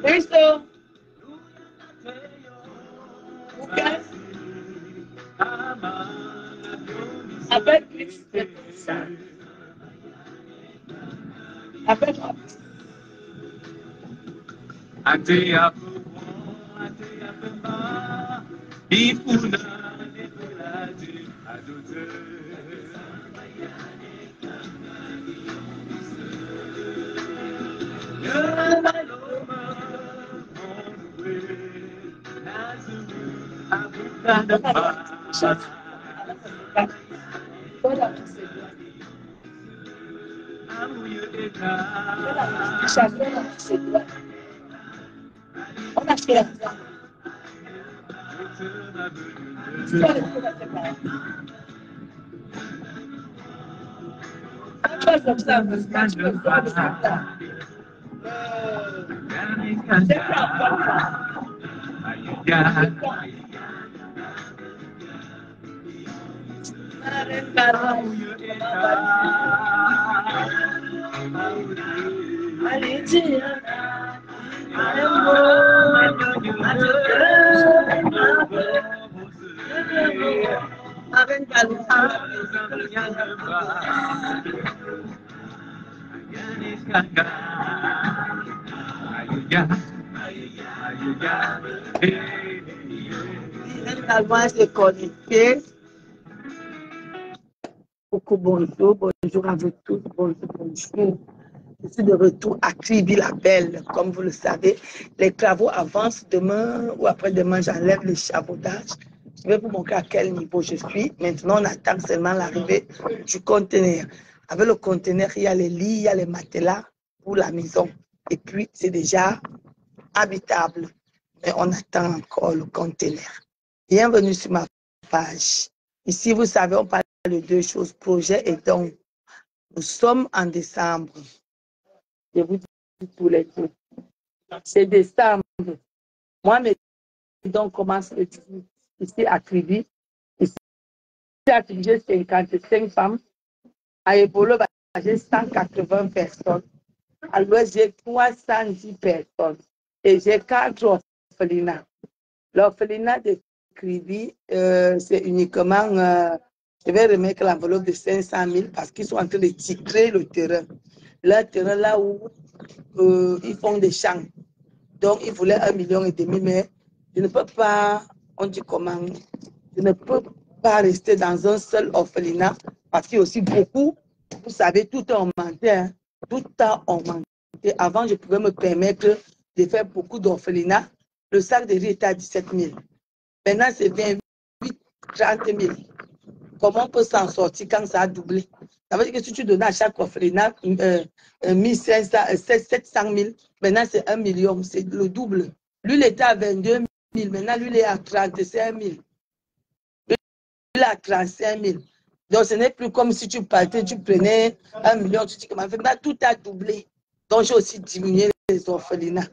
Cristo, avec Christ, avec on a acheté la maison. Se connecter. Beaucoup bonjour, bonjour à vous tous, bonjour, bonjour. Je suis de retour à Kribi-la-Belle. Comme vous le savez, les travaux avancent. Demain ou après-demain, j'enlève l'échafaudage. Je vais vous montrer à quel niveau je suis. Maintenant, on attend seulement l'arrivée du conteneur. Avec le conteneur, il y a les lits, il y a les matelas pour la maison. Et puis, c'est déjà habitable. Mais on attend encore le conteneur. Bienvenue sur ma page. Ici, vous savez, on parle de deux choses, projet et don. Nous sommes en décembre. Je vous dis tous les jours. C'est décembre. Moi, mes dons commencent le 18. Ici à Kribi. Ici à Kribi, j'ai 55 femmes. À Ebolo, j'ai 180 personnes. À l'ouest, j'ai 310 personnes. Et j'ai 4 orphelinats. L'orphelinat de Kribi, c'est uniquement, je vais remettre l'enveloppe de 500 000 parce qu'ils sont en train de titrer le terrain. Le terrain là où ils font des champs. Donc, ils voulaient 1,5 million, mais je ne peux pas, on dit comment, je ne peux pas rester dans un seul orphelinat parce qu'il y a aussi beaucoup, vous savez, tout a augmenté. Hein, tout a augmenté. Avant, je pouvais me permettre de faire beaucoup d'orphelinats. Le sac de riz était à 17 000. Maintenant, c'est 28, 30 000. Comment on peut s'en sortir quand ça a doublé? Ça veut dire que si tu donnais à chaque orphelinat 700 000, maintenant c'est 1 million, c'est le double. Lui, il était à 22 000, maintenant lui, il est à 35 000. Lui, il est à 35 000. Donc, ce n'est plus comme si tu partais, tu prenais 1 million, tu dis comment faire. Maintenant, tout a doublé. Donc, j'ai aussi diminué les orphelinats.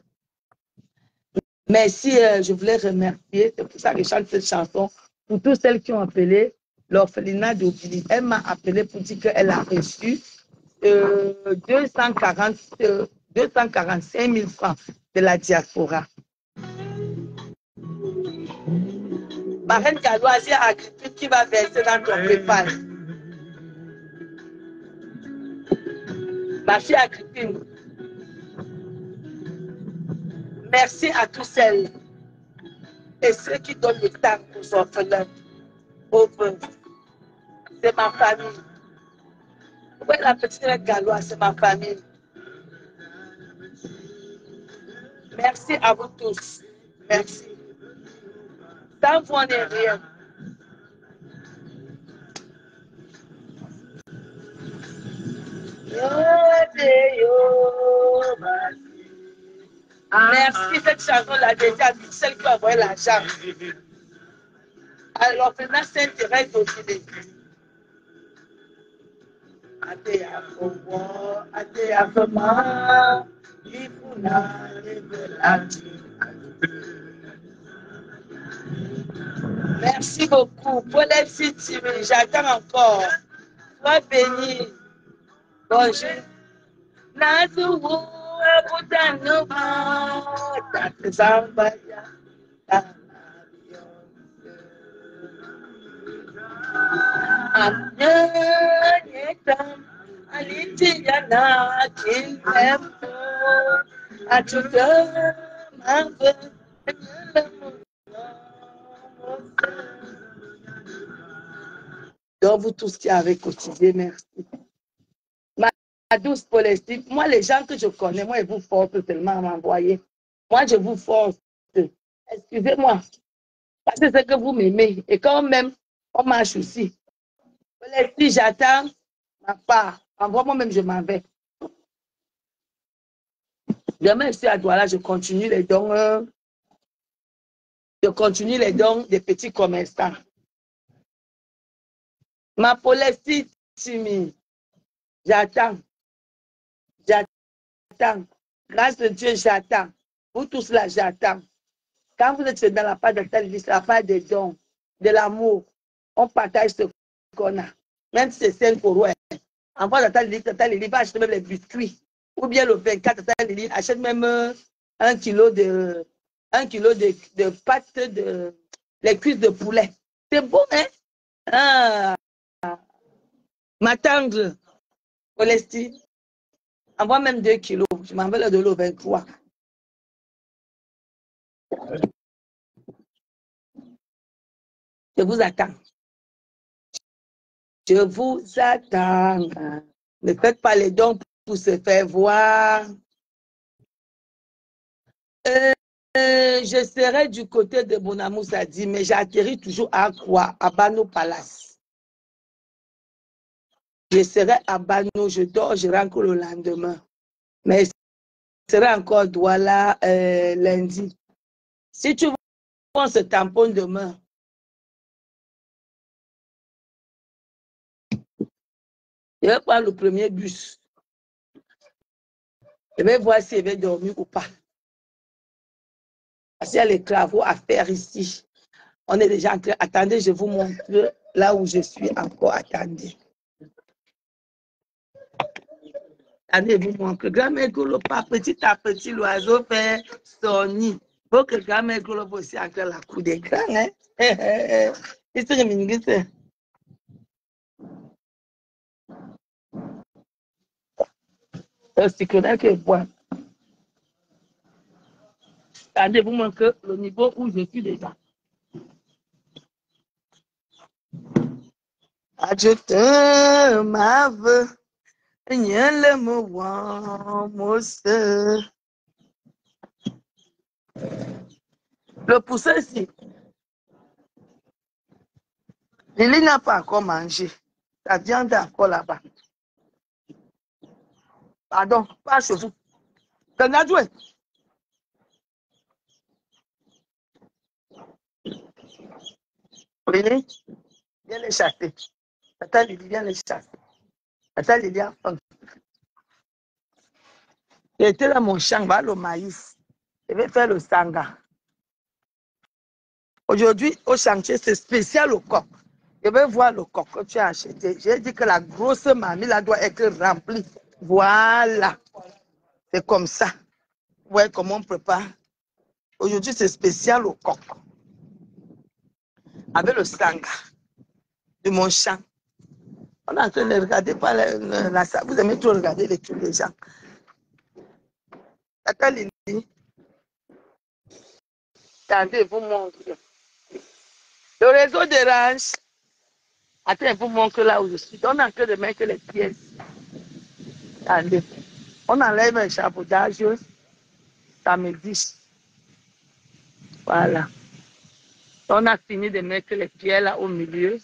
Merci, je voulais remercier, c'est pour ça que je chante cette chanson, pour toutes celles qui ont appelé l'orphelinat d'Obili. Elle m'a appelé pour dire qu'elle a reçu 245 000 francs de la diaspora. Marraine Galois, c'est Agrippine qui va verser dans ton PayPal. Ma fille Agrippine, merci à tous celles et ceux qui donnent le temps aux orphelins, aux veuves. C'est ma famille. Ouais, la petite Galois, c'est ma famille. Merci à vous tous. Merci. Sans vous, on n'est rien. Merci, cette chanson-là, déjà, celle qui a envoyé l'argent. Alors, maintenant, Sainte-Thérèse aussi. Merci beaucoup. Pour les petites, j'attends encore. Sois béni. Bonjour. Donc, vous tous qui avez cotisé, merci. Ma douce Paulestine, moi, les gens que je connais, moi, ils vous forcent tellement à m'envoyer. Moi, je vous force. Excusez-moi. Parce que c'est que vous m'aimez. Et quand même, on marche aussi. Paulestine, j'attends ma part. Envoie-moi même, je m'en vais. Demain, je suis à Douala, je continue les dons. Je continue les dons des petits commerçants. Ma Paulestine, Timi, j'attends. J'attends. Grâce de Dieu, j'attends. Vous tous là, j'attends. Quand vous êtes dans la part de la part des dons, de l'amour, on partage ce qu'on a. Même si c'est 5 euros. Envoie Tata Lili, va acheter même les biscuits. Ou bien le 24, Tata Lili achète même 1 kilo de pâtes les cuisses de poulet. C'est bon, hein? Ah, ma tendre, Olesti, envoie même 2 kilos. Je m'en vais de l'eau 23. Je vous attends. Je vous attends. Ne faites pas les dons pour se faire voir. Je serai du côté de Bonamou Sadi, mais j'atterris toujours à quoi? À Bano Palace. Je serai à Bano, je dors, je rentre le lendemain. Mais je serai encore Douala lundi. Si tu prends ce tampon demain, je vais prendre le premier bus. Je vais voir si je vais dormir ou pas. Parce qu'il y a les travaux à faire ici. On est déjà en train. Attendez, je vous montre là où je suis encore. Attendez. Attendez, je vous montre. Grand-mère Golo, pas petit à petit, l'oiseau fait son nid. Faut que grand-mère Golo aussi entre la cour d'écran. Hein? C'est que bois. Attendez, vous montre le niveau où je suis déjà. Je te m'ave, rien le mot, le poussin ici. Lily n'a pas encore mangé. La viande est encore là-bas. Pardon, pas chez vous. Canadoué. Lily, viens les chasser. Attends, Lily, viens les chasser. Attends, Lily, j'étais dans mon champ, va le maïs. Je vais faire le sanga. Aujourd'hui, au chantier, c'est spécial au coq. Je vais voir le coq que tu as acheté. J'ai dit que la grosse mamie là doit être remplie. Voilà. C'est comme ça. Vous voyez comment on prépare. Aujourd'hui, c'est spécial au coq. Avec le sanga de mon champ. On est en train de regarder par la salle. Vous aimez trop regarder les trucs des gens. Tata Lili. Attendez, vous montre. Le réseau dérange. Attendez, vous montre là où je suis. On est en train de mettre les pièces. Attendez. On enlève un chapeautage. samedi. Voilà. On a fini de mettre les pierres là au milieu.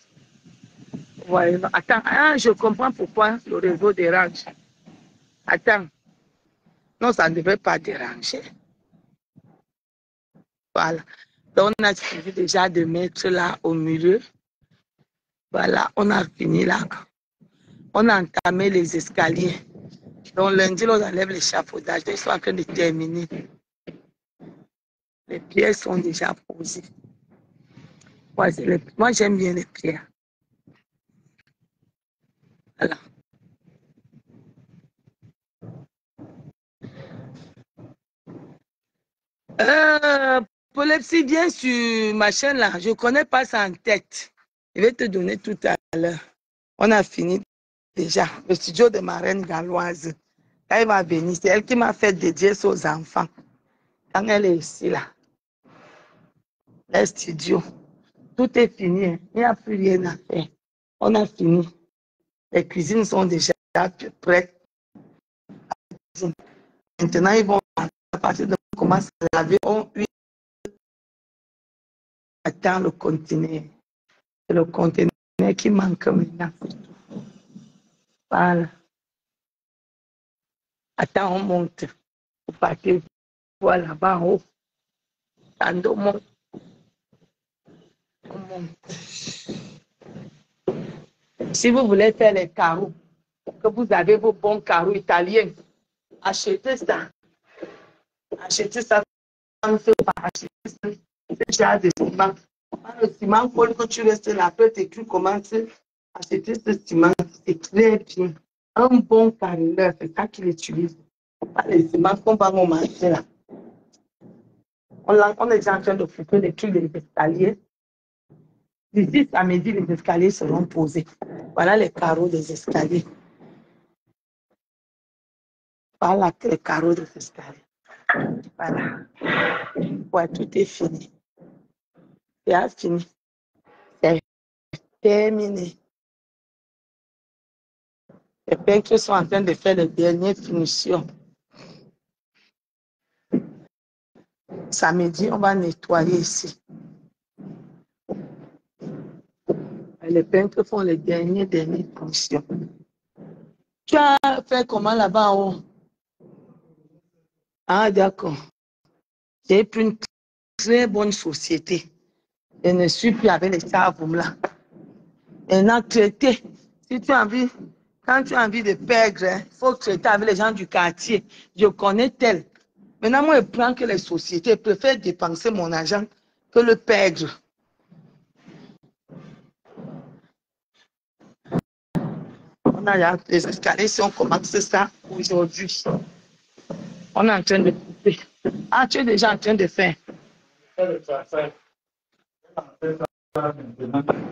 Voilà. Attends, ah, je comprends pourquoi le réseau dérange. Attends. Non, ça ne devrait pas déranger. Voilà. Donc, on a fini déjà de mettre là au milieu. Voilà, on a fini là. On a entamé les escaliers. Donc, lundi, on enlève l'échafaudage. Ils sont en train de terminer. Les pierres sont déjà posées. Moi, j'aime bien les pierres. Voilà. Pour les petits, bien sur ma chaîne là, je ne connais pas ça en tête. Je vais te donner tout à l'heure. On a fini déjà. Le studio de ma reine galloise. Quand elle va venir, c'est elle qui m'a fait dédier ça aux enfants. Quand elle est ici là. Le studio. Tout est fini. Il n'y a plus rien à faire. On a fini. Les cuisines sont déjà prêtes. Maintenant, ils vont, à partir de commencer à laver, on attend le conteneur. C'est le conteneur qui manque maintenant. Voilà. Attends, on monte. Vous partez voir là-bas en haut. Tandis on monte. On monte. Si vous voulez faire les carreaux, que vous avez vos bons carreaux italiens, achetez ça. Achetez ça. Achetez ce genre de ciment. Le ciment, quand tu restes là, après tu commences à acheter ce ciment. C'est très bien. Un bon carreleur, c'est ça qu'il utilise. Pas les ciments qu'on va au marché là. On est déjà en train de foutre les trucs des escaliers. D'ici samedi, les escaliers seront posés. Voilà les carreaux des escaliers. Voilà les carreaux des escaliers. Voilà. Ouais, tout est fini. C'est fini. C'est terminé. Les peintres sont en train de faire les dernières finitions. Samedi, on va nettoyer ici. Les peintres font les dernières finitions. Tu as fait comment là-bas en haut? Ah, d'accord. J'ai pris une très bonne société. Je ne suis plus avec les savons là. Elle a traité. Si tu as envie, quand tu as envie de perdre, il faut traiter avec les gens du quartier. Je connais tel. Maintenant, moi, je prends que les sociétés, je préfère dépenser mon argent que le perdre. On a les escaliers, si on commence ça aujourd'hui. On est en train de couper. Ah, tu es déjà en train de faire.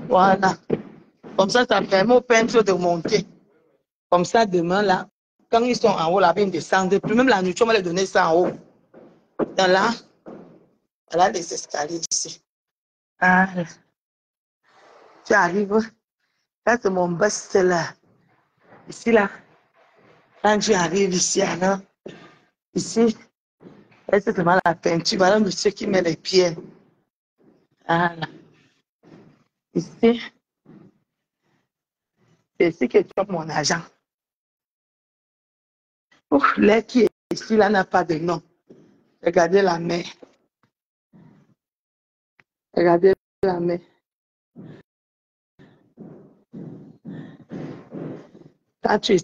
Voilà. Comme ça permet aux peintres de monter. Comme ça, demain, là, quand ils sont en haut, là, ils descendent. Puis même la nourriture, on va les donner ça en haut. Dans là, voilà les escaliers ici. Ah, tu arrives. Là, c'est mon best-seller. Ici, là, quand tu arrives ici, alors, ici, c'est seulement la peinture. Voilà le monsieur qui met les pierres. Voilà. Ici, c'est ici que tu as mon argent. L'air qui est ici, là, n'a pas de nom. Regardez la mer. Regardez la mer. Quand tu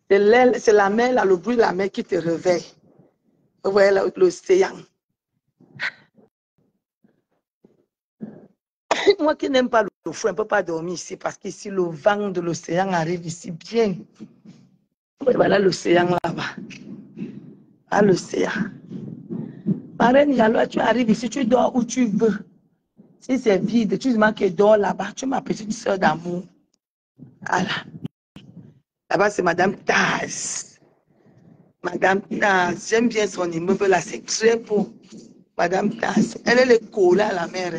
c'est la mer, là, le bruit de la mer qui te réveille. Vous voyez l'océan. Moi qui n'aime pas le fou, on ne peut pas dormir ici parce qu'ici, le vent de l'océan arrive ici bien. Voilà l'océan là-bas. Ah, l'océan. Marraine Yaloa, tu arrives ici, tu dors où tu veux. Si c'est vide, tu dis que dors là-bas. Tu es ma petite soeur d'amour. Voilà. Là-bas, c'est Madame Taz. Madame Taz, j'aime bien son immeuble là, c'est très beau. Madame Taz, elle est le collée à la mer.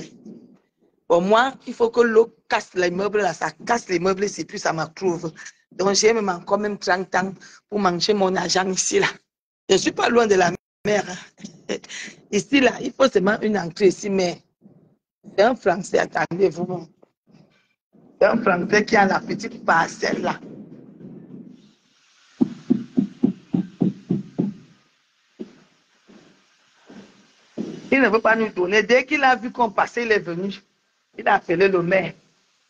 Pour moi, il faut que l'eau casse l'immeuble là, ça casse l'immeuble ici, puis ça m'approuve. Donc, j'ai même encore même 30 ans pour manger mon argent ici là. Je ne suis pas loin de la mer. Ici, là, il faut seulement une entrée ici, mais c'est un Français, attendez-vous. C'est un Français qui a la petite parcelle là. Il ne veut pas nous donner. Dès qu'il a vu qu'on passait, il est venu. Il a appelé le maire.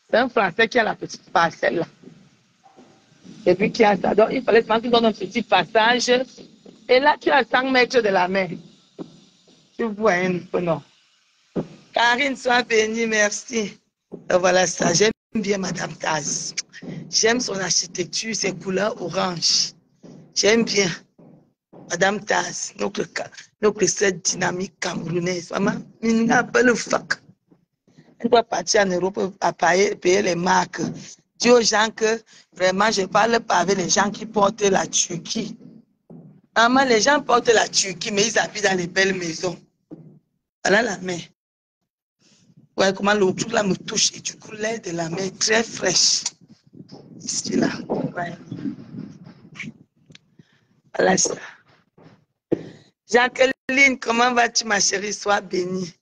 C'est un Français qui a la petite parcelle là. Et puis qui a ça. Donc, il fallait qu'il donne un petit passage. Et là, tu as 100 mètres de la mer. Tu vois un peu, non? Karine, sois bénie, merci. Et voilà ça. J'aime bien Madame Taz. J'aime son architecture, ses couleurs orange. J'aime bien Madame Taz, notre cette dynamique camerounaise. Vraiment, il n'a pas le fac. Elle doit partir en Europe à payer les marques. Dis aux gens que vraiment, je ne parle pas avec les gens qui portent la Turquie. Maman, les gens portent la Turquie, mais ils habitent dans les belles maisons. Voilà la main. Ouais, comment le truc là me touche. Et du coup, l'air de la main très fraîche. Ici, là. Ouais. Voilà ça. Jacqueline, comment vas-tu, ma chérie? Sois bénie.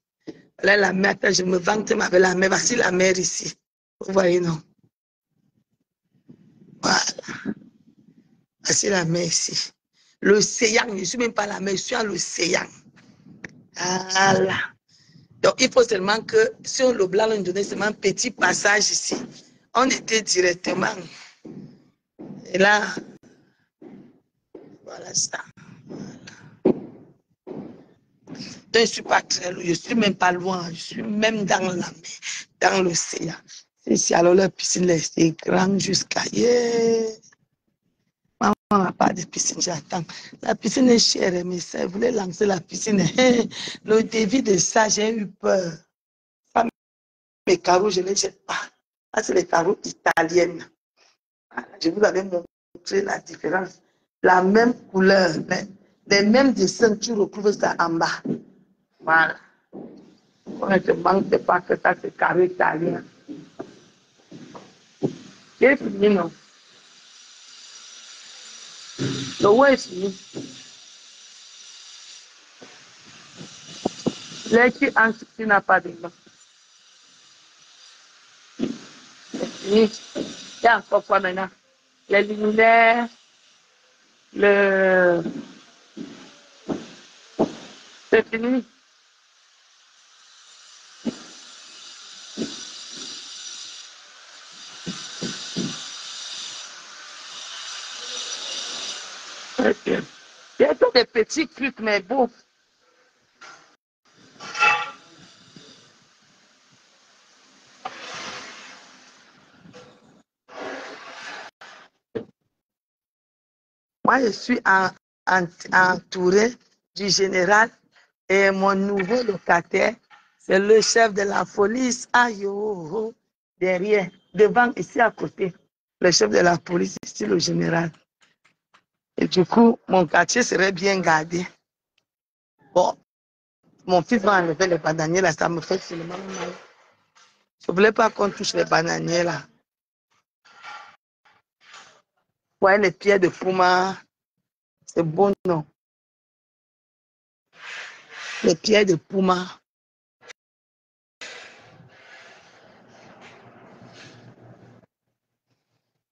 Voilà la mer. Attends, je me vante avec la mer. Voici la mer ici. Vous voyez, non? Voilà. Voici la mer ici. L'océan. Je ne suis même pas la mer, je suis à l'océan. Voilà. Donc, il faut seulement que, sur le blanc, on nous donnait seulement un petit passage ici. On était directement. Et là, voilà ça. Voilà. Donc, je ne suis pas très loin, je ne suis même pas loin, je suis même dans la mer, dans l'océan. Ici, alors la piscine, c'est grand jusqu'à hier. Maman n'a pas de piscine, j'attends. La piscine est chère, mais ça, elle voulait lancer la piscine. Le débit de ça, j'ai eu peur. Mes carreaux, je ne les jette pas. Ça, c'est les carreaux italiennes. Je vous avais montré la différence. La même couleur, les mêmes dessins, tu retrouves ça en bas. Voilà. On ne te manque pas que ça, c'est carreau italien. C'est fini, non? Le ouais est fini. L'air qui entre, tu n'as pas de nom. C'est fini. Il y a encore quoi maintenant? Les luminaires, le... C'est fini. Okay. Il y a tous des petits trucs, mais bon. Moi, je suis entouré du général et mon nouveau locataire, c'est le chef de la police. Aïe, oh, oh, derrière, devant, ici à côté. Le chef de la police, ici, le général. Et du coup, mon quartier serait bien gardé. Bon, mon fils va enlever les bananiers là, ça me fait seulement mal. Je ne voulais pas qu'on touche les bananiers là. Ouais, les pieds de Puma, c'est bon, non? Les pieds de Puma.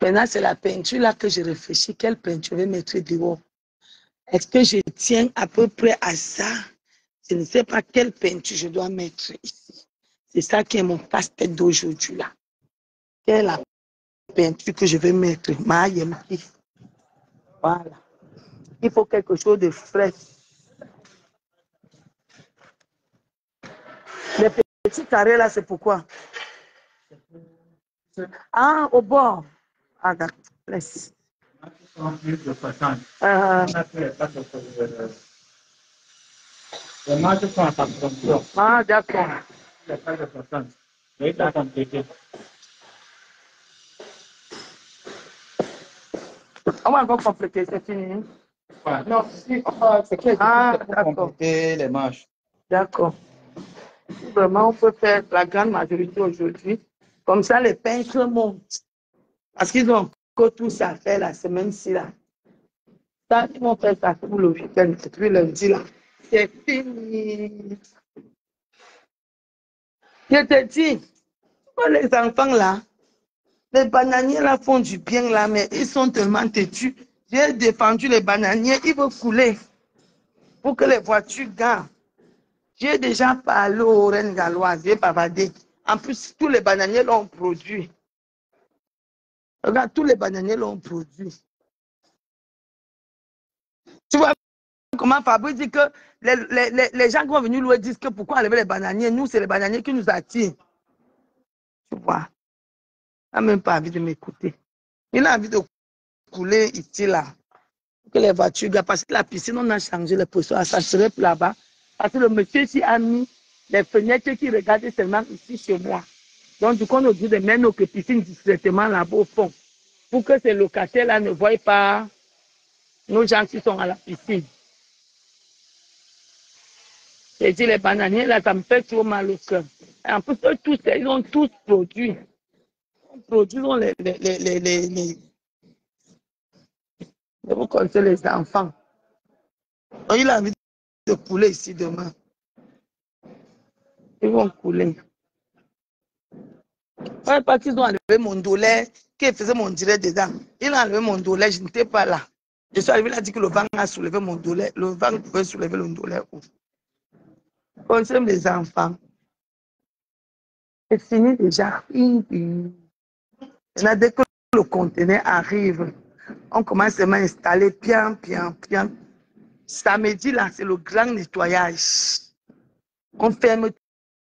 Maintenant, c'est la peinture là que je réfléchis. Quelle peinture je vais mettre dehors? Est-ce que je tiens à peu près à ça? Je ne sais pas quelle peinture je dois mettre ici. C'est ça qui est mon casse-tête d'aujourd'hui là. Quelle est la peinture que je vais mettre? Voilà. Il faut quelque chose de frais. Les petits carrés là, c'est pourquoi? Ah, au bord. Ah, d'accord. Laisse. Ah, d'accord. On va encore compléter, c'est fini. Non, si, c'est clair. Ah, d'accord. Compléter les manches. D'accord. Vraiment, on peut faire la grande majorité aujourd'hui. Comme ça, les peintres montent. Parce qu'ils ont encore tout ça à faire la semaine-ci là. Ça, ils vont faire ça pour le week-end, et puis lundi là. C'est fini. Je te dis, les enfants là, les bananiers là font du bien là, mais ils sont tellement têtus. J'ai défendu les bananiers, ils vont couler pour que les voitures gagnent. J'ai déjà parlé aux reines galloises, j'ai bavardé. En plus, tous les bananiers l'ont produit. Regarde, tous les bananiers l'ont produit. Tu vois comment Fabrice dit que les gens qui vont venir louer disent que pourquoi enlever les bananiers? Nous, c'est les bananiers qui nous attirent. Tu vois. Il n'a même pas envie de m'écouter. Il a envie de couler ici, là. Que les voitures, parce que la piscine, on a changé les pressions. Ça serait là-bas. Parce que le monsieur ici a mis les fenêtres qui regardent seulement ici chez moi. Donc, du coup, on a dit de mettre nos piscines discrètement là-bas au fond. Pour que ces locataires-là ne voient pas nos gens qui sont à la piscine. J'ai dit, les bananiers, là, ça me fait trop mal au cœur. En plus, eux tous, ils ont tous produit. Ils produisent vous comptez les enfants. Donc, il a envie de couler ici demain. Ils vont couler. Parce qu'ils ont enlevé mon dolet, qui faisait mon direct dedans. Ils ont enlevé mon dolet, je n'étais pas là. Je suis arrivé, il a dit que le vent a soulevé mon dolet. Le vent pouvait soulever le dolet. Concerne les enfants. C'est fini déjà. Dès que le conteneur arrive, on commence à m'installer bien. Samedi, là, c'est le grand nettoyage. On ferme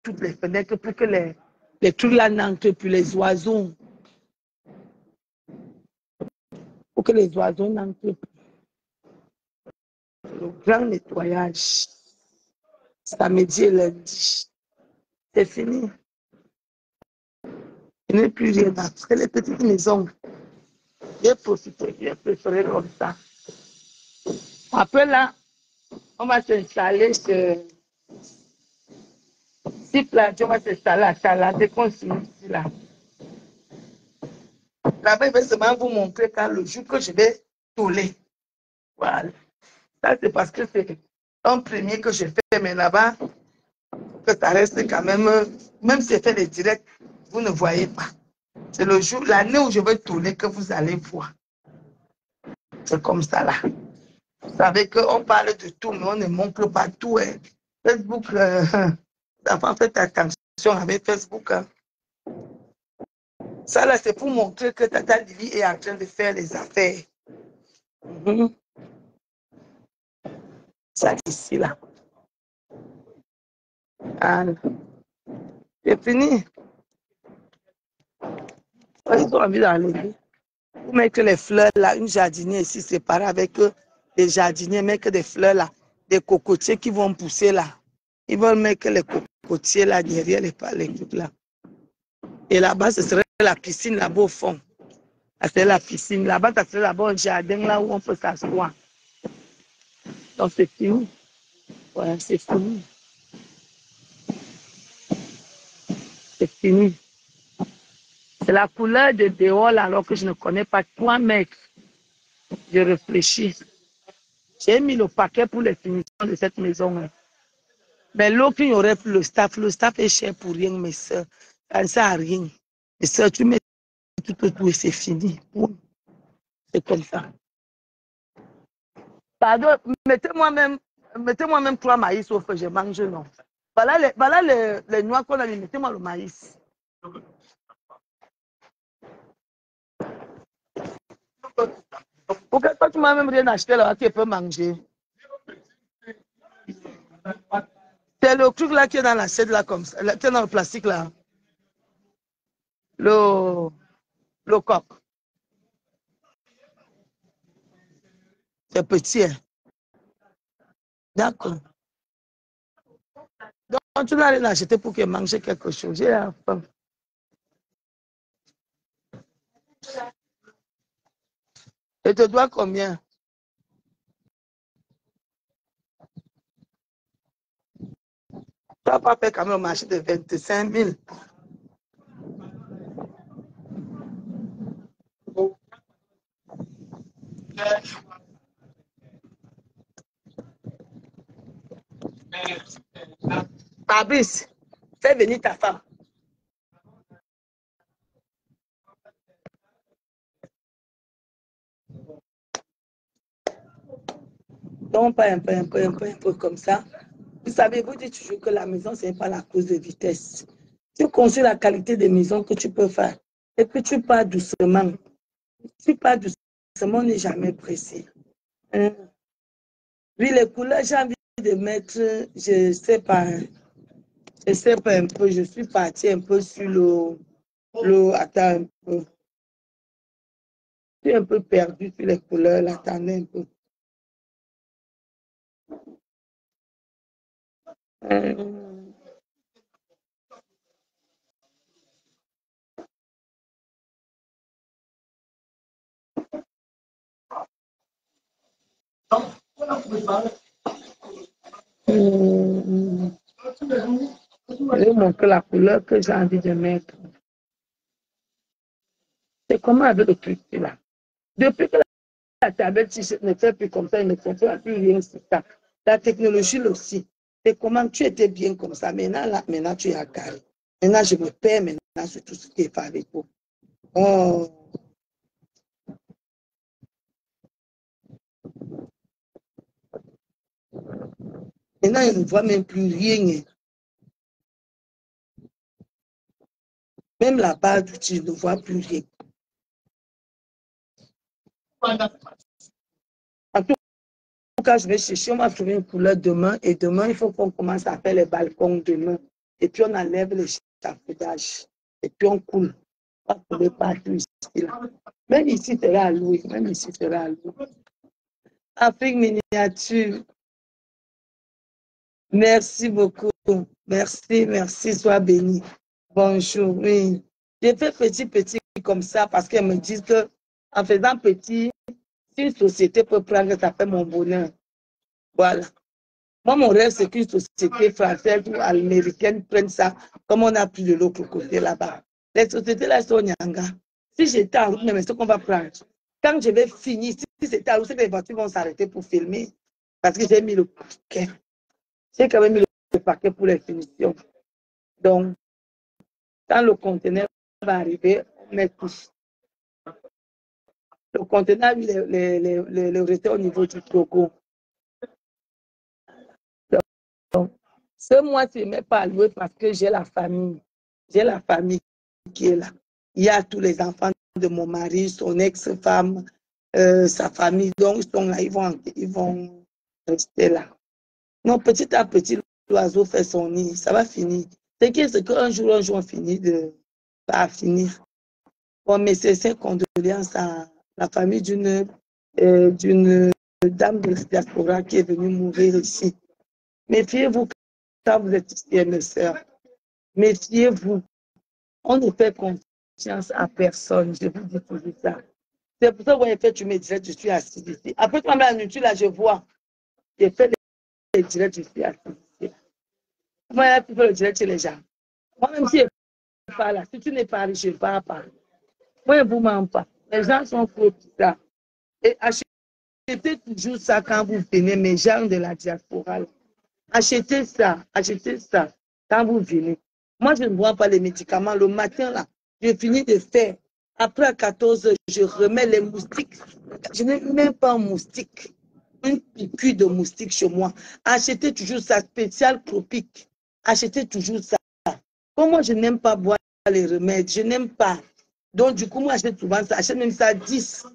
toutes les fenêtres pour que les trucs là n'entrent plus, les oiseaux. Pour que les oiseaux n'entrent plus. Le grand nettoyage. Samedi et lundi. C'est fini. Il n'y a plus rien. Parce que les petites maisons, j'ai profité, j'ai préféré comme ça. Après là, on va s'installer sur si là, on va s'installer à Tala, dès qu'on finit ici là. Là-bas, il va seulement vous montrer quand le jour que je vais tourner. Voilà. Ça, c'est parce que c'est un premier que je fais, mais là-bas, que ça reste quand même si je fais les directs, vous ne voyez pas. C'est le jour, l'année où je vais tourner que vous allez voir. C'est comme ça là. Vous savez qu'on parle de tout, mais on ne montre pas tout. Hein. Facebook, enfants, faites attention avec Facebook. Hein. Ça là, c'est pour montrer que Tata Lily est en train de faire les affaires. Ça ici là. Ah, c'est fini. Ils ont envie d'enlever. Pour mettre les fleurs là, une jardinière ici séparée avec les jardiniers, mettre des fleurs là, des cocotiers qui vont pousser là. Ils veulent mettre les cocotiers là derrière les trucs là. Et là-bas, ce serait la piscine là-bas au fond. C'est la piscine. Là-bas, ça serait là-bas un jardin là où on peut s'asseoir. Donc c'est fini. Ouais, c'est fini. C'est fini. C'est la couleur de dehors là, alors que je ne connais pas 3 mètres. Je réfléchis. J'ai mis le paquet pour les finitions de cette maison. Mais l'autre, il y aurait plus le staff. Le staff est cher pour rien, mes soeurs. Ça ne sert à rien. Mes soeurs, tu mets tout autour et c'est fini. C'est comme ça. Pardon, mettez-moi même 3 maïs au feu, je mange, non. Voilà les noix qu'on a mis, mettez-moi le maïs. Pourquoi toi, tu m'as même rien acheté là, tu peux manger? C'est le truc là qui est dans l'assiette là, comme ça, qui est dans le plastique là. Le coq. C'est petit. Hein. D'accord. Donc, tu dois aller l'acheter pour qu'il mange quelque chose. J'ai faim. Et te dois combien? Tu n'as pas fait quand même le marché de 25 000. Fabrice, fais venir ta femme. Donc, pas un peu comme ça. Vous savez, vous dites toujours que la maison, ce n'est pas la cause de vitesse. Tu construis la qualité des maisons que tu peux faire. Et puis, tu pars doucement. Tu pars doucement, on n'est jamais pressé. Hein? Oui, les couleurs, j'ai envie de mettre, je sais pas un peu, je suis partie un peu sur attends un peu. Je suis un peu perdue sur les couleurs, là, attendez un peu. Je vais montrer la couleur que j'ai envie de mettre. C'est comment avec le truc là. Depuis que la tablette ne fait plus comme ça, il ne comprend plus rien sur ça. La technologie aussi. C'est comment tu étais bien comme ça. Maintenant tu es à carré. Maintenant, je me perds maintenant sur tout ce qui est fait avec vous. Oh. Maintenant, il ne voit même plus rien. Même la barre d'outils, il ne voit plus rien. En tout cas, je vais chercher, on va trouver une couleur demain. Et demain, il faut qu'on commence à faire les balcons demain. Et puis, on enlève les chafaudages. Et puis, on coule. On va trouver partout ici. Là. Même ici, tu à louer. Même ici, tu à louer. Afrique miniature. Merci beaucoup. Merci, sois béni. Bonjour, oui. J'ai fait petit comme ça parce qu'elles me disent que en faisant petit, si une société peut prendre, ça fait mon bonheur. Voilà. Moi, mon rêve, c'est qu'une société française ou américaine prenne ça comme on a pris de l'autre côté là-bas. Les sociétés là sont nyanga. Si j'étais en route, mais ce qu'on va prendre. Quand je vais finir, si c'était en route, c'est que les voitures vont s'arrêter pour filmer. Parce que j'ai mis le paquet. J'ai quand même mis le paquet pour les finitions. Donc, quand le conteneur va arriver, on met tout. Le conteneur, le retrait au niveau du Togo. Donc, ce mois-ci, je ne mets pas à louer parce que j'ai la famille. J'ai la famille qui est là. Il y a tous les enfants de mon mari, son ex-femme, sa famille. Donc, ils sont là, ils vont rester là. Non, petit à petit, l'oiseau fait son nid. Ça va finir. C'est qu'un jour, on finit va finir. Bon, mais c'est condoléances à la famille d'une dame de la diaspora qui est venue mourir ici. Méfiez-vous quand vous êtes ici, mes sœurs. Méfiez-vous. On ne fait confiance à personne. Je vous dis toujours ça. C'est pour ça que vous fait, tu me disais, je suis assise ici. Après, tu m'as mis la nourriture, là, je vois. J'ai fait les directs, je suis assise ici. Moi, tu fais le direct chez les gens. Moi-même, si je ne parle pas là, si tu n'es pas riche, je ne parle pas. Moi, je ne vous mens pas. Les gens sont faux pour ça. Et achetez toujours ça quand vous venez, mes gens de la diaspora. Achetez ça quand vous venez. Moi, je ne bois pas les médicaments. Le matin, là, je finis de faire. Après 14 heures, je remets les moustiques. Je n'ai même pas un moustique. Une piqûre de moustique chez moi. Achetez toujours ça, spécial tropique. Achetez toujours ça. Comme moi, je n'aime pas boire les remèdes. Je n'aime pas. Donc, du coup, moi, j'achète souvent ça. J'achète même ça 10.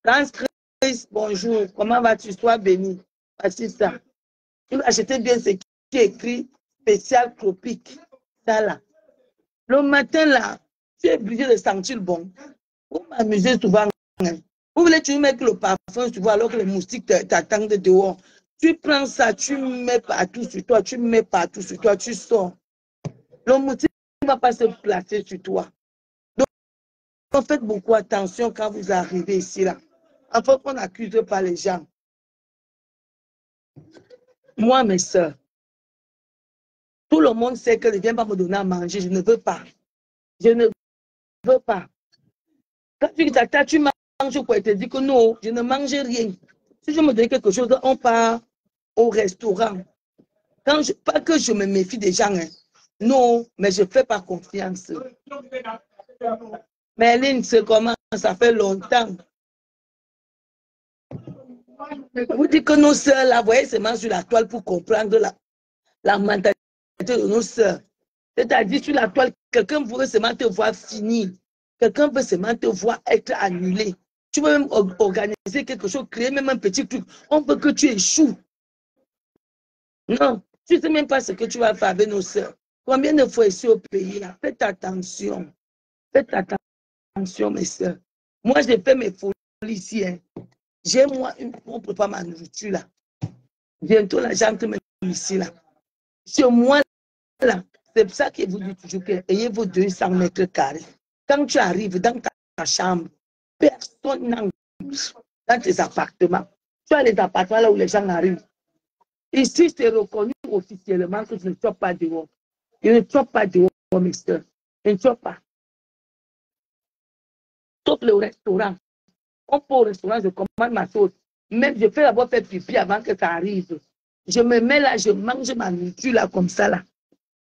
Chris, bonjour. Comment vas-tu? Sois béni. Voici ça. Tu vas acheter bien ce qui est écrit spécial tropique. Ça là. Le matin là, tu es obligé de sentir bon. Vous m'amusez souvent. Vous voulez tu mets le parfum, tu vois, alors que les moustiques t'attendent dehors. Tu prends ça, tu mets partout sur toi, tu sors. Le moustique ne va pas se placer sur toi. Donc, faites beaucoup attention quand vous arrivez ici là. Enfin, qu'on n'accuse pas les gens. Moi, mes soeurs, tout le monde sait que ne vient pas me donner à manger. Je ne veux pas. Je ne veux pas. Quand tu manges quoi, tu te dis que non, je ne mange rien. Si je me donne quelque chose, on part au restaurant. Pas que je me méfie des gens, hein. Non, mais je ne fais pas confiance. Mais Lynn, c'est comment? Ça fait longtemps. Vous dites que nos sœurs, là, vous voyez seulement sur la toile pour comprendre la mentalité de nos sœurs. C'est-à-dire, sur la toile, quelqu'un veut seulement te voir finir. Quelqu'un veut seulement te voir être annulé. Tu veux même organiser quelque chose, créer même un petit truc. On veut que tu échoues. Non, tu ne sais même pas ce que tu vas faire avec nos sœurs. Combien de fois ici au pays, là? Faites attention. Faites attention, mes sœurs. Moi, j'ai fait mes folies ici. Hein. J'ai moi, on prépare ma nourriture là. Bientôt, la gente même ici là. Sur moi là, c'est pour ça que vous dites toujours que ayez vos 200 mètres carrés. Quand tu arrives dans ta chambre, personne n'entre dans tes appartements. Tu as les appartements là où les gens arrivent. Ici, c'est reconnu officiellement que je ne chopes pas dehors. Je ne chope pas dehors, mes soeurs. Je ne chope pas. Sauf le restaurant. On peut au restaurant, je commande ma sauce. Même je fais d'abord faire pipi avant que ça arrive. Je me mets là, je mange ma nourriture là, comme ça là.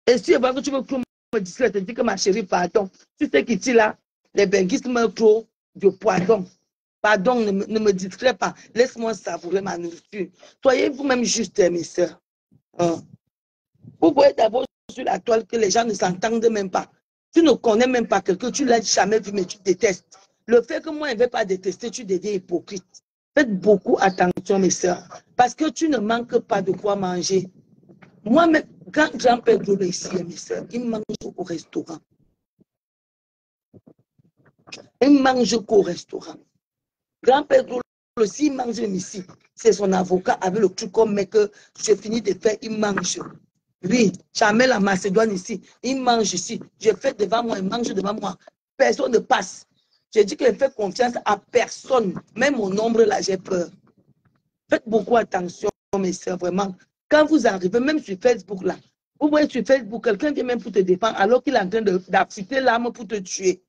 Et si que tu veux que me distrait, te dis que ma chérie, pardon. Tu sais qu'ici là, les benguistes me trop de poisson. Pardon, ne me distrais pas. Laisse-moi savourer ma nourriture. Soyez vous-même juste, mes soeurs. Vous voyez d'abord sur la toile que les gens ne s'entendent même pas. Tu ne connais même pas quelqu'un, tu ne l'as jamais vu, mais tu détestes. Le fait que moi, je ne vais pas détester, tu deviens hypocrite. Faites beaucoup attention, mes soeurs, parce que tu ne manques pas de quoi manger. Moi-même, quand Jean-Père Golo ici, mes soeurs, il mange au restaurant. Il mange qu'au restaurant. Grand-père Golo aussi, il mange ici. C'est son avocat avec le truc comme mec que je finis de faire, il mange. Oui, jamais la Macédoine ici. Il mange ici. Je fais devant moi, il mange devant moi. Personne ne passe. J'ai dit que je fais confiance à personne. Même mon ombre là, j'ai peur. Faites beaucoup attention, mes soeurs, vraiment. Quand vous arrivez, même sur Facebook là, vous voyez sur Facebook, quelqu'un vient même pour te défendre alors qu'il est en train d'affûter l'arme pour te tuer.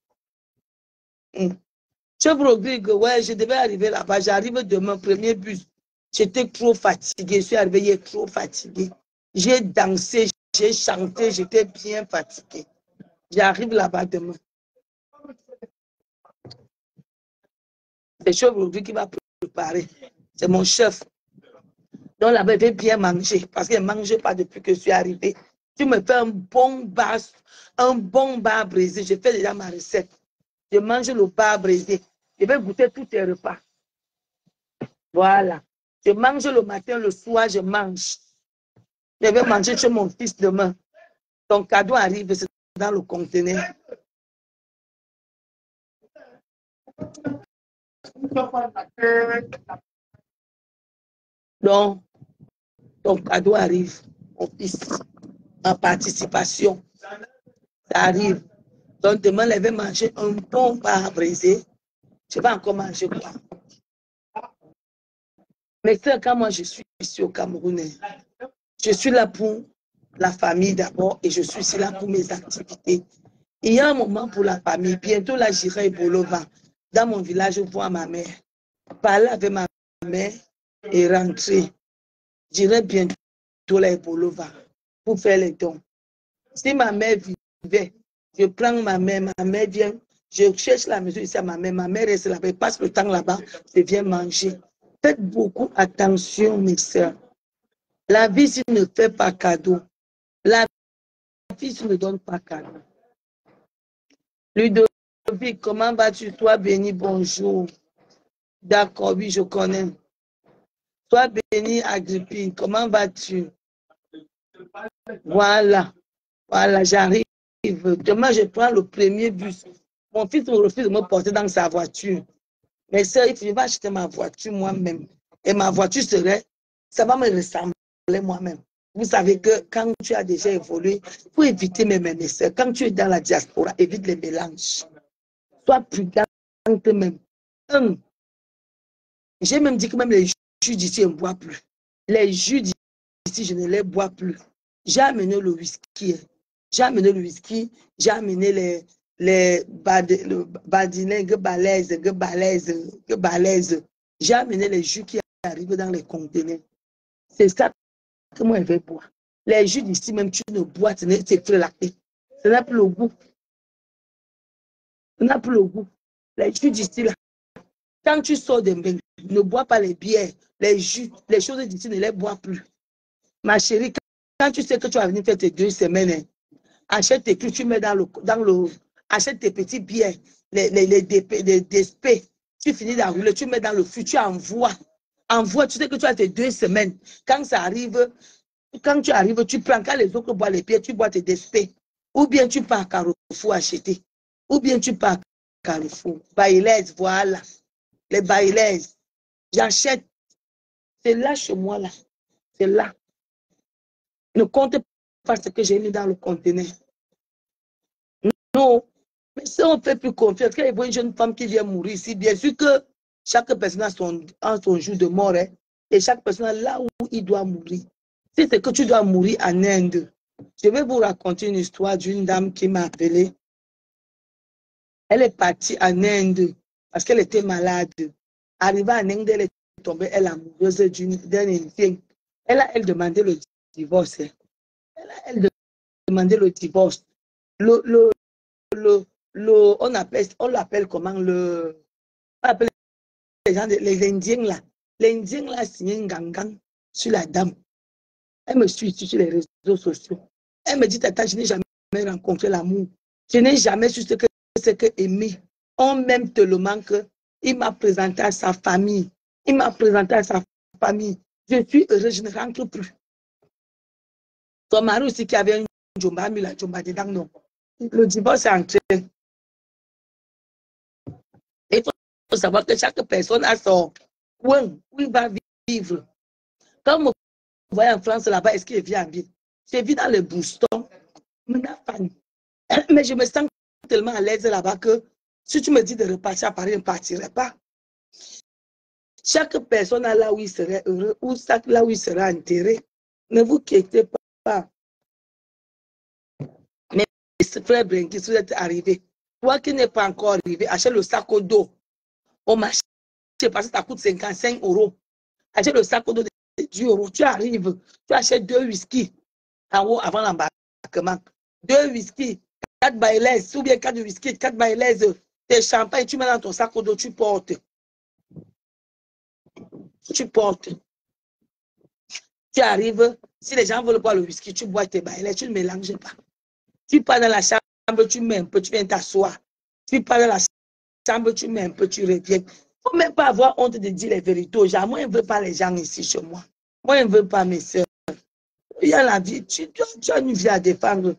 Je vous dis que ouais, je devais arriver là-bas. J'arrive demain, premier bus. J'étais trop fatiguée. Je suis arrivée hier trop fatiguée. J'ai dansé, j'ai chanté, j'étais bien fatiguée. J'arrive là-bas demain. C'est chef aujourd'hui qui va préparer. C'est mon chef. Donc là-bas, il veut bien manger parce qu'il ne mange pas depuis que je suis arrivée. Tu me fais un bon bar brisé. Je fais déjà ma recette. Je mange le bar brisé. Je vais goûter tous tes repas. Voilà. Je mange le matin, le soir, je mange. Je vais manger chez mon fils demain. Ton cadeau arrive, c'est dans le conteneur. Donc, ton cadeau arrive, mon fils, en participation. Ça arrive. Donc, demain, je vais manger un bon bar brisé. Je vais encore manger quoi? Mais c'est quand moi, je suis ici au Cameroun, je suis là pour la famille d'abord et je suis ici là pour mes activités. Il y a un moment pour la famille. Bientôt, là, j'irai à Bolova. Dans mon village, voir ma mère. Parler avec ma mère et rentrer. J'irai bientôt là à Bolova pour faire les dons. Si ma mère vivait, je prends ma mère vient, je cherche la maison ici à ma mère reste là-bas, passe le temps là-bas, je viens manger. Faites beaucoup attention, mes soeurs. La vie, si ne fait pas cadeau. La vie, si ne donne pas cadeau. Ludovic, comment vas-tu? Toi, béni, bonjour. D'accord, oui, je connais. Toi, béni, Agrippine, comment vas-tu? Voilà. Voilà, j'arrive. Demain, je prends le premier bus. Mon fils me refuse de me porter dans sa voiture. Mais ça, il faut acheter ma voiture moi-même. Et ma voiture serait, ça va me ressembler moi-même. Vous savez que quand tu as déjà évolué, il faut éviter mes soeurs. Quand tu es dans la diaspora, évite les mélanges. Sois prudente même. J'ai même dit que même les jus d'ici, je ne bois plus. Les jus d'ici, je ne les bois plus. J'ai amené le whisky. J'ai amené le whisky. J'ai amené les badinets, balaises. J'ai amené les jus qui arrivent dans les conteneurs. C'est ça que moi, je vais boire. Les jus d'ici, même tu ne bois, c'est que lacté. Ce n'a plus le goût. Ce n'a plus le goût. Les jus d'ici, là, quand tu sors de bain, ne bois pas les bières, les jus, les choses d'ici, ne les bois plus. Ma chérie, quand tu sais que tu vas venir faire tes 2 semaines, hein, achète tes clous, tu mets achète tes petits bières, les DSP, tu finis d'enrouler, tu mets dans le fût, tu envoies. Envoie, tu sais que tu as tes 2 semaines. Quand ça arrive, quand tu arrives, tu prends, quand les autres boivent les bières, tu bois tes DSP. Ou bien tu pars à Carrefour acheter. Ou bien tu pars à Carrefour. Bailez, voilà. Les bailez. J'achète. C'est là chez moi, là. C'est là. Ne compte pas ce que j'ai mis dans le conteneur. Non. Mais si on ne fait plus confiance, quand il y a une jeune femme qui vient mourir ici, bien sûr que chaque personne a son jour de mort. Hein, et chaque personne a là où il doit mourir. Si c'est que tu dois mourir en Inde, je vais vous raconter une histoire d'une dame qui m'a appelée. Elle est partie en Inde parce qu'elle était malade. Arrivée en Inde, elle est tombée, elle est amoureuse d'un Indien. Elle demandait le divorce. Elle demandait le divorce. On l'appelle comment on appelle les Indiens là. Les Indiens là signé un gangan sur la dame. Elle me suit sur les réseaux sociaux. Elle me dit, tata, je n'ai jamais rencontré l'amour. Je n'ai jamais su ce que c'est que aimer. On m'aime tellement qu'il m'a présenté à sa famille. Il m'a présenté à sa famille. Je suis heureuse, je ne rentre plus. Son mari aussi qui avait une jomba, a mis la jomba dedans, non. Le divorce est en train. Il faut savoir que chaque personne a son coin où il va vivre. Quand vous voyez en France là-bas, est-ce qu'il vit en ville? Je vis dans le booston. Mais je me sens tellement à l'aise là-bas que si tu me dis de repartir à Paris, je ne partirai pas. Chaque personne a là où il serait heureux ou là où il sera enterré. Ne vous quittez pas. Mais frère Brenki, si vous êtes arrivé, toi qui n'es pas encore arrivé, achète le sac au dos au marché parce que ça coûte 55 €. Achète le sac au dos de 10 €. Tu arrives, tu achètes 2 whisky en haut avant l'embarquement. 2 whisky, 4 Baileys, ou bien 4 whisky, 4 Baileys, des champagnes, tu mets dans ton sac au dos, tu portes. Tu portes. Tu arrives, si les gens veulent boire le whisky, tu bois tes Baileys, tu ne mélanges pas. Tu pars dans la chambre, tu mets un peu, tu viens t'asseoir. Tu pars dans la chambre, tu mets un peu, tu reviens. Il ne faut même pas avoir honte de dire les vérités aux gens. Moi, je ne veux pas les gens ici chez moi. Moi, je ne veux pas mes soeurs. Il y a la vie, tu as une vie à défendre.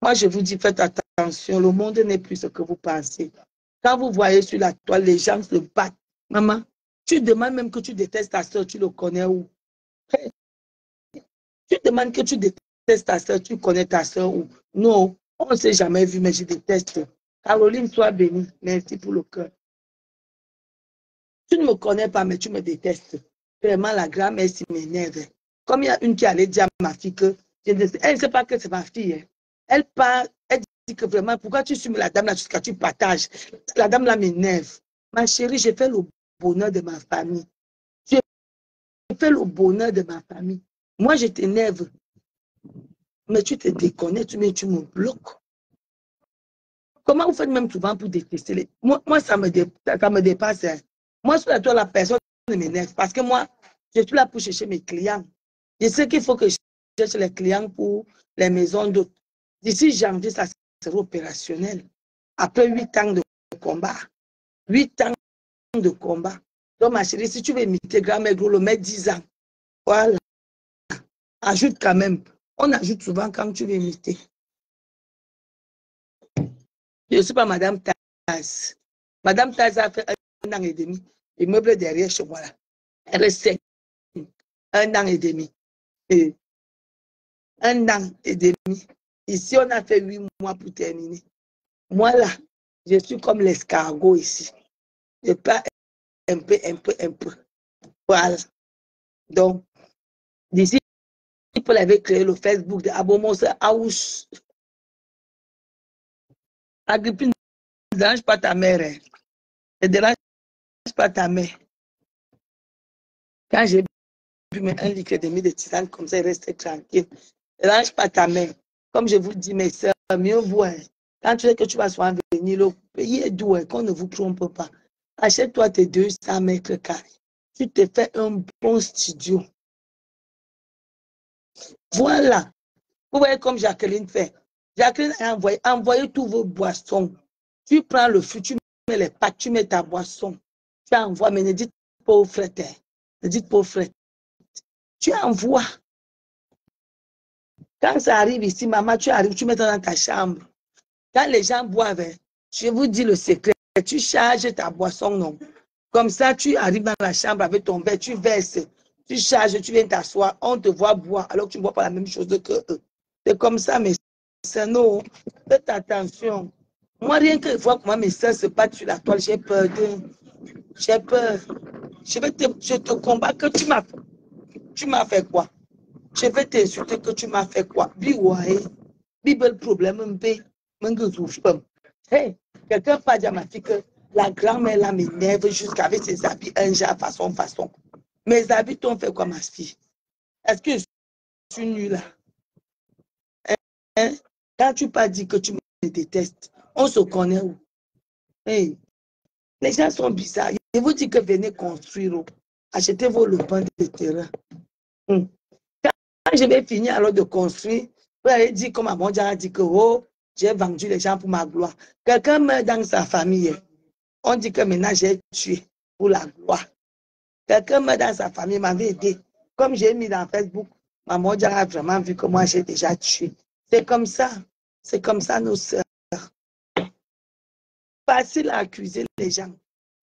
Moi, je vous dis, faites attention. Le monde n'est plus ce que vous pensez. Quand vous voyez sur la toile, les gens se battent. Maman, tu demandes même que tu détestes ta soeur, tu le connais où? Tu demandes que tu détestes ta soeur, tu connais ta soeur où? Non, on ne s'est jamais vu, mais je déteste. Caroline, sois bénie. Merci pour le cœur. Tu ne me connais pas, mais tu me détestes. Vraiment, la grand-mère s'y m'énerve. Comme il y a une qui allait dire à ma fille que elle ne sait pas que c'est ma fille. Hein. Elle parle, elle dit que vraiment, pourquoi tu suis la dame là jusqu'à tu partages? La dame là m'énerve. Ma chérie, j'ai fait le bonheur de ma famille. J'ai fait le bonheur de ma famille. Moi, je t'énerve. Mais tu te déconnectes, tu me bloques. Comment vous faites même souvent pour détester les... Moi ça me dépasse. Hein. Moi, sur la personne m'énerve parce que moi, je suis là pour chercher mes clients. Je sais qu'il faut que je cherche les clients pour les maisons d'hôtes. D'ici janvier, ça sera opérationnel. Après 8 ans de combat. 8 ans de combat. Donc, ma chérie, si tu veux imiter grand-mère Gros, le mettre 10 ans. Voilà. Ajoute quand même. On ajoute souvent quand tu veux imiter. Je ne suis pas Madame Taz. Madame Taz a fait 1 an et demi. Immeuble derrière chez moi là. Elle reste 1 an et demi. Et 1 an et demi. Ici, on a fait 8 mois pour terminer. Moi là, je suis comme l'escargot ici. Je pars un peu. Voilà. Donc, d'ici, Paul avait créé le Facebook de Abomos House. Agrippine, ne dérange pas ta mère. Hein. Ne dérange pas ta mère. Quand j'ai bu un litre et demi de tisane comme ça, il reste tranquille. Ne lâche pas ta main. Comme je vous dis, mes soeurs, mieux vaut. Quand tu sais que tu vas souvent venir, le pays est doux, qu'on ne vous trompe pas. Achète-toi tes 200 mètres carrés. Tu te fais un bon studio. Voilà. Vous voyez comme Jacqueline fait. Jacqueline a envoyé tous vos boissons. Tu prends le fruit, tu mets les pâtes, tu mets ta boisson. Tu envoies, mais ne dites pas aux frères. Ne dites pas aux frères. Tu envoies. Quand ça arrive ici, maman, tu arrives, tu mets dans ta chambre. Quand les gens boivent, je vous dis le secret, tu charges ta boisson, non. Comme ça, tu arrives dans la chambre avec ton verre, tu verses, tu charges, tu viens t'asseoir, on te voit boire, alors que tu ne bois pas la même chose que eux. C'est comme ça, mais c'est non. Faites attention. Moi, rien que voir comment mes soeurs se battent sur la toile, j'ai peur J'ai peur. Je te combats que tu m'as fait quoi? Je vais t'insulter que tu m'as fait quoi? Bible problème, hey, quelqu'un pas dit à ma fille que la grand-mère là m'énerve jusqu'avec ses habits, un genre, façon. Mes habits t'ont fait quoi, ma fille? Est-ce que je suis nulle là? Hein? Quand tu pas dit que tu me détestes, on se connaît où? Hey, les gens sont bizarres. Je vous dis que venez construire, achetez vos lopins de terrain. Quand je vais finir alors de construire, vous allez dire comme Maman a dit que oh, j'ai vendu les gens pour ma gloire. Quelqu'un meurt dans sa famille. On dit que maintenant j'ai tué pour la gloire. Quelqu'un meurt dans sa famille m'avait aidé. Comme j'ai mis dans Facebook, Maman a vraiment vu que moi j'ai déjà tué. C'est comme ça. C'est comme ça nos sœurs. Facile à accuser les gens.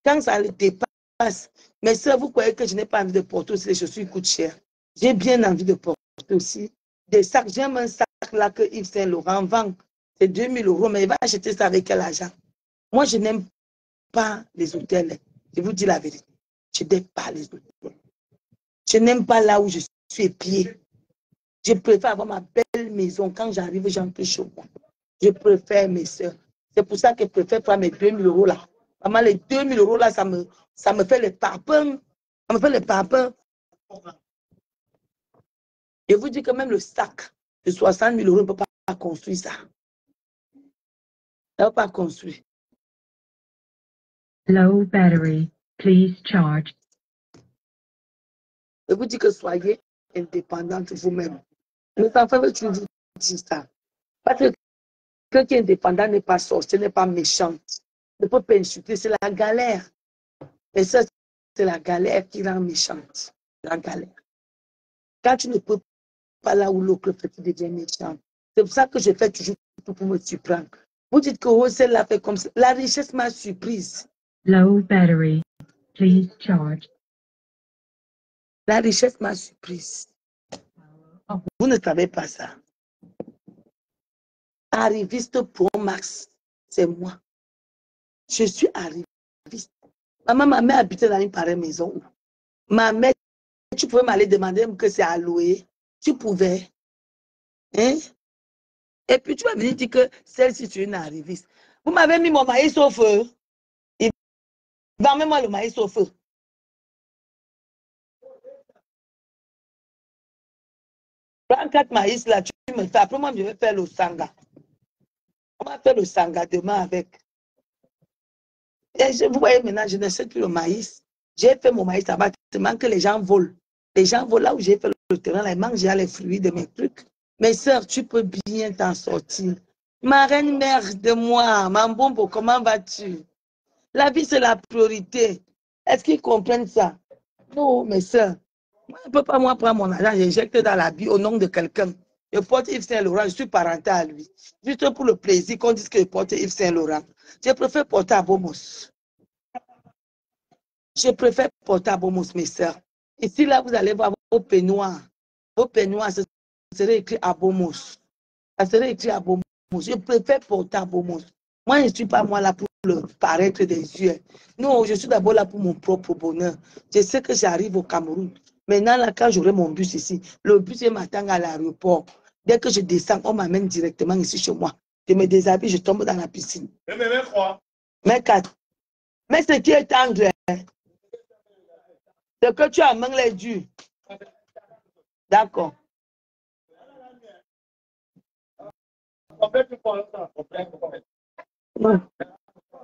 Quand ça les dépasse, mes sœurs, vous croyez que je n'ai pas envie de porter aussi les chaussures coûtent cher. J'ai bien envie de porter aussi des sacs. J'aime un sac là que Yves Saint Laurent vend. C'est 2000 €, mais il va acheter ça avec quel argent? Moi, je n'aime pas les hôtels. Je vous dis la vérité. Je n'aime pas les hôtels. Je n'aime pas là où je suis épié. Je préfère avoir ma belle maison. Quand j'arrive, j'entre chez moi. Je préfère mes soeurs. C'est pour ça que je préfère prendre mes 2000 € là. Maman, les 2000 € là, ça me fait les papins. Ça me fait les papins. Je vous dis que même le sac de 60 000 € ne peut pas construire ça. Ça ne peut pas construire. Low battery, please charge. Je vous dis que soyez indépendante vous-même. Mes enfants veulent toujours vous dire ça. Parce que quelqu'un qui est indépendant n'est pas sorcier, n'est pas méchant. Ne peut pas insulter, c'est la galère. Et ça, c'est la galère qui rend méchante. La galère. Quand tu ne peux pas là où l'autre fait, tu deviens méchant. C'est pour ça que je fais toujours tout pour me surprendre. Vous dites que oh, celle-là fait comme ça. La richesse m'a surprise. Low battery, please charge. La richesse m'a surprise. Vous ne savez pas ça. Arriviste Pro Max, c'est moi. Je suis arriviste. Maman, ma mère habitait dans une pareille maison. Ma mère, tu pouvais m'aller demander que c'est à louer. Tu pouvais. Hein? Et puis tu vas venir dire que celle-ci, tu es une arriviste. Vous m'avez mis mon maïs au feu. Il va mettre moi le maïs au feu. Prends 4 maïs là, tu me fais. Après moi, je vais faire le sanga. On va faire le sanga demain avec. Et vous voyez maintenant, je ne sais plus le maïs. J'ai fait mon maïs là-bas, tellement que les gens volent. Les gens volent là où j'ai fait le terrain, là, ils mangent les fruits de mes trucs. Mes soeurs, tu peux bien t'en sortir. Ma reine mère de moi, Mambombo, comment vas-tu? La vie, c'est la priorité. Est-ce qu'ils comprennent ça? Non, mes soeurs. Moi, je ne peux pas moi prendre mon argent, j'injecte dans la vie au nom de quelqu'un. Je porte Yves Saint Laurent, je suis parental à lui. Juste pour le plaisir qu'on dise que je porte Yves Saint Laurent. Je préfère porter à Bomos. Je préfère porter à Bomos, mes soeurs. Ici, là, vous allez voir vos peignoirs. Vos peignoirs, ce serait écrit à Bomos. Ça serait écrit à Bomos. Je préfère porter à Bomos. Moi, je ne suis pas moi là pour le paraître des yeux. Non, je suis d'abord là pour mon propre bonheur. Je sais que j'arrive au Cameroun. Maintenant, là, quand j'aurai mon bus ici, le bus m'attend à l'aéroport. Dès que je descends, on m'amène directement ici chez moi. Je me déshabille, je tombe dans la piscine. Mais 4. Mais ce qui est tendre, Ce que tu amènes les dur. D'accord.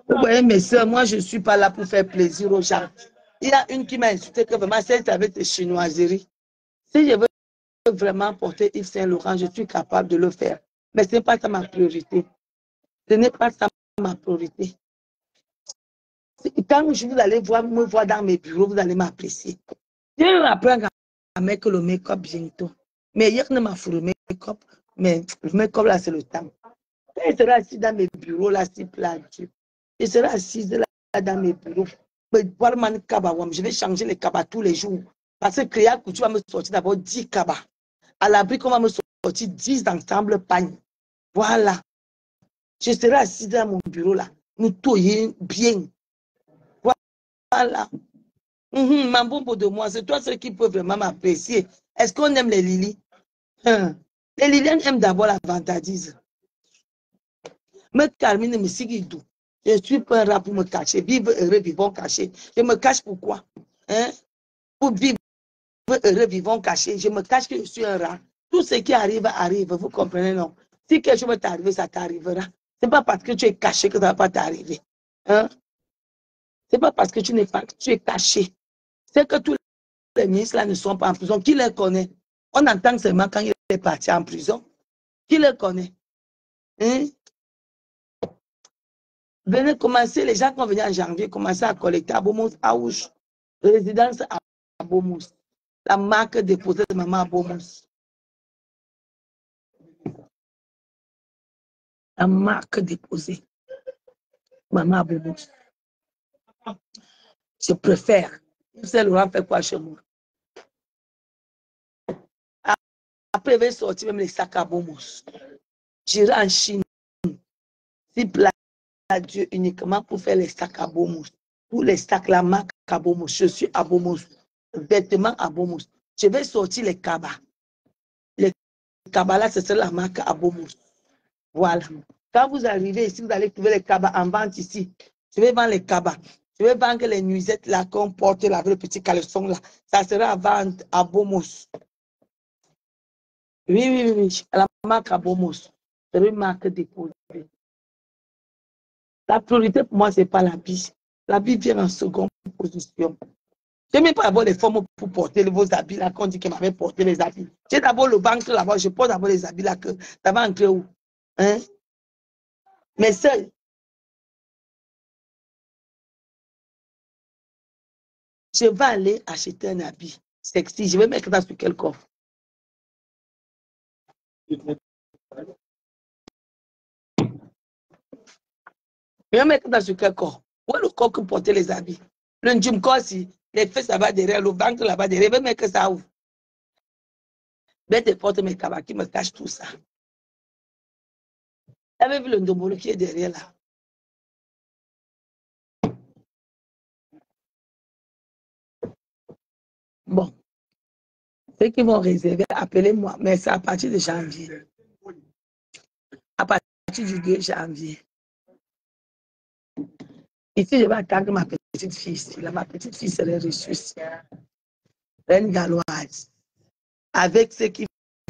Vous voyez, mes soeurs, moi, je ne suis pas là pour faire plaisir aux gens. Il y a une qui m'a insulté que vraiment, c'est avec tes chinoiseries. Si je veux vraiment porter Yves Saint Laurent, je suis capable de le faire. Mais ce n'est pas ça ma priorité. Ce n'est pas ça ma priorité. Quand je vous allez me voir dans mes bureaux, vous allez m'apprécier. Je vais apprendre à mettre le make-up bientôt. Mais hier, ne m'a fait le make-up. Mais le make-up, là, c'est le temps. Je serai assis dans mes bureaux, là, c'est plat. Je serai assise là, dans mes bureaux. Je vais changer les cabas tous les jours. Parce que Créa Couture va me sortir d'abord 10 cabas. À l'abri qu'on va me sortir 10 ensemble pagne. Voilà. Je serai assis dans mon bureau, là. Nous touillons bien. Voilà. Mambombo de moi, c'est toi ceux qui peuvent vraiment m'apprécier. Est-ce qu'on aime les Lili? Les Liliennes aiment d'abord la vantardise. Me Carmine me sigidou. Je ne suis pas un rat pour me cacher. Vivre heureux, vivons cachés. Je me cache pourquoi? Hein? Pour vivre heureux, vivons cachés. Je me cache que je suis un rat. Tout ce qui arrive, arrive. Vous comprenez, non? Si quelque chose va t'arriver, ça t'arrivera. Ce n'est pas parce que tu es caché que ça ne va pas t'arriver. Hein? Ce n'est pas parce que tu es caché. C'est que tous les ministres là ne sont pas en prison. Qui les connaît? On entend seulement quand il est parti en prison. Qui les connaît? Hein? Venez commencer, les gens qui vont venir en janvier, commencer à collecter à Beaumont, à Ouche, résidence à Beaumont. La marque déposée de maman à Beaumont. La marque déposée. Maman à Beaumont. Je préfère. C'est Laurent fait quoi chez moi? Après, il va sortir même les sacs à Beaumont. J'irai en Chine. Si à Dieu uniquement pour faire les sacs à Beaumont. Pour les sacs, la marque à Beaumont. Je suis à Beaumont. Vêtements à Beaumont. Je vais sortir les cabas. Les cabas là, c'est la marque à Beaumont. Voilà. Quand vous arrivez ici, vous allez trouver les cabas en vente ici. Je vais vendre les cabas. Je vais vendre les nuisettes là qu'on porte là, avec le petit caleçon là. Ça sera à vendre à Beaumont. Oui. La marque à Beaumont. C'est une marque déposée. La priorité pour moi, ce n'est pas l'habit. L'habit vient en seconde position. Je n'ai même pas d'abord les formes pour porter vos habits là, qu'on dit qu'elle m'avait porté les habits. J'ai d'abord le banque là-bas, je porte d'abord les habits là, que ça va entrer où? Hein? Mais seul. Je vais aller acheter un habit sexy. Je vais mettre ça sur quel corps? Je vais mettre ça sur quel corps? Où est le corps qui portait les habits? Le gym corps, si les fesses là-bas derrière, le ventre là-bas derrière, je vais mettre ça où? Je vais te porter mes cabas qui me cachent tout ça. Vous avez vu le ndombolo qui est derrière là? Bon. Ceux qui vont réserver, appelez-moi, mais c'est à partir de janvier. À partir du 2 janvier. Ici, je vais attendre ma petite fille ici. Là, ma petite fille serait reçue ici. Reine galloise. Avec ceux qui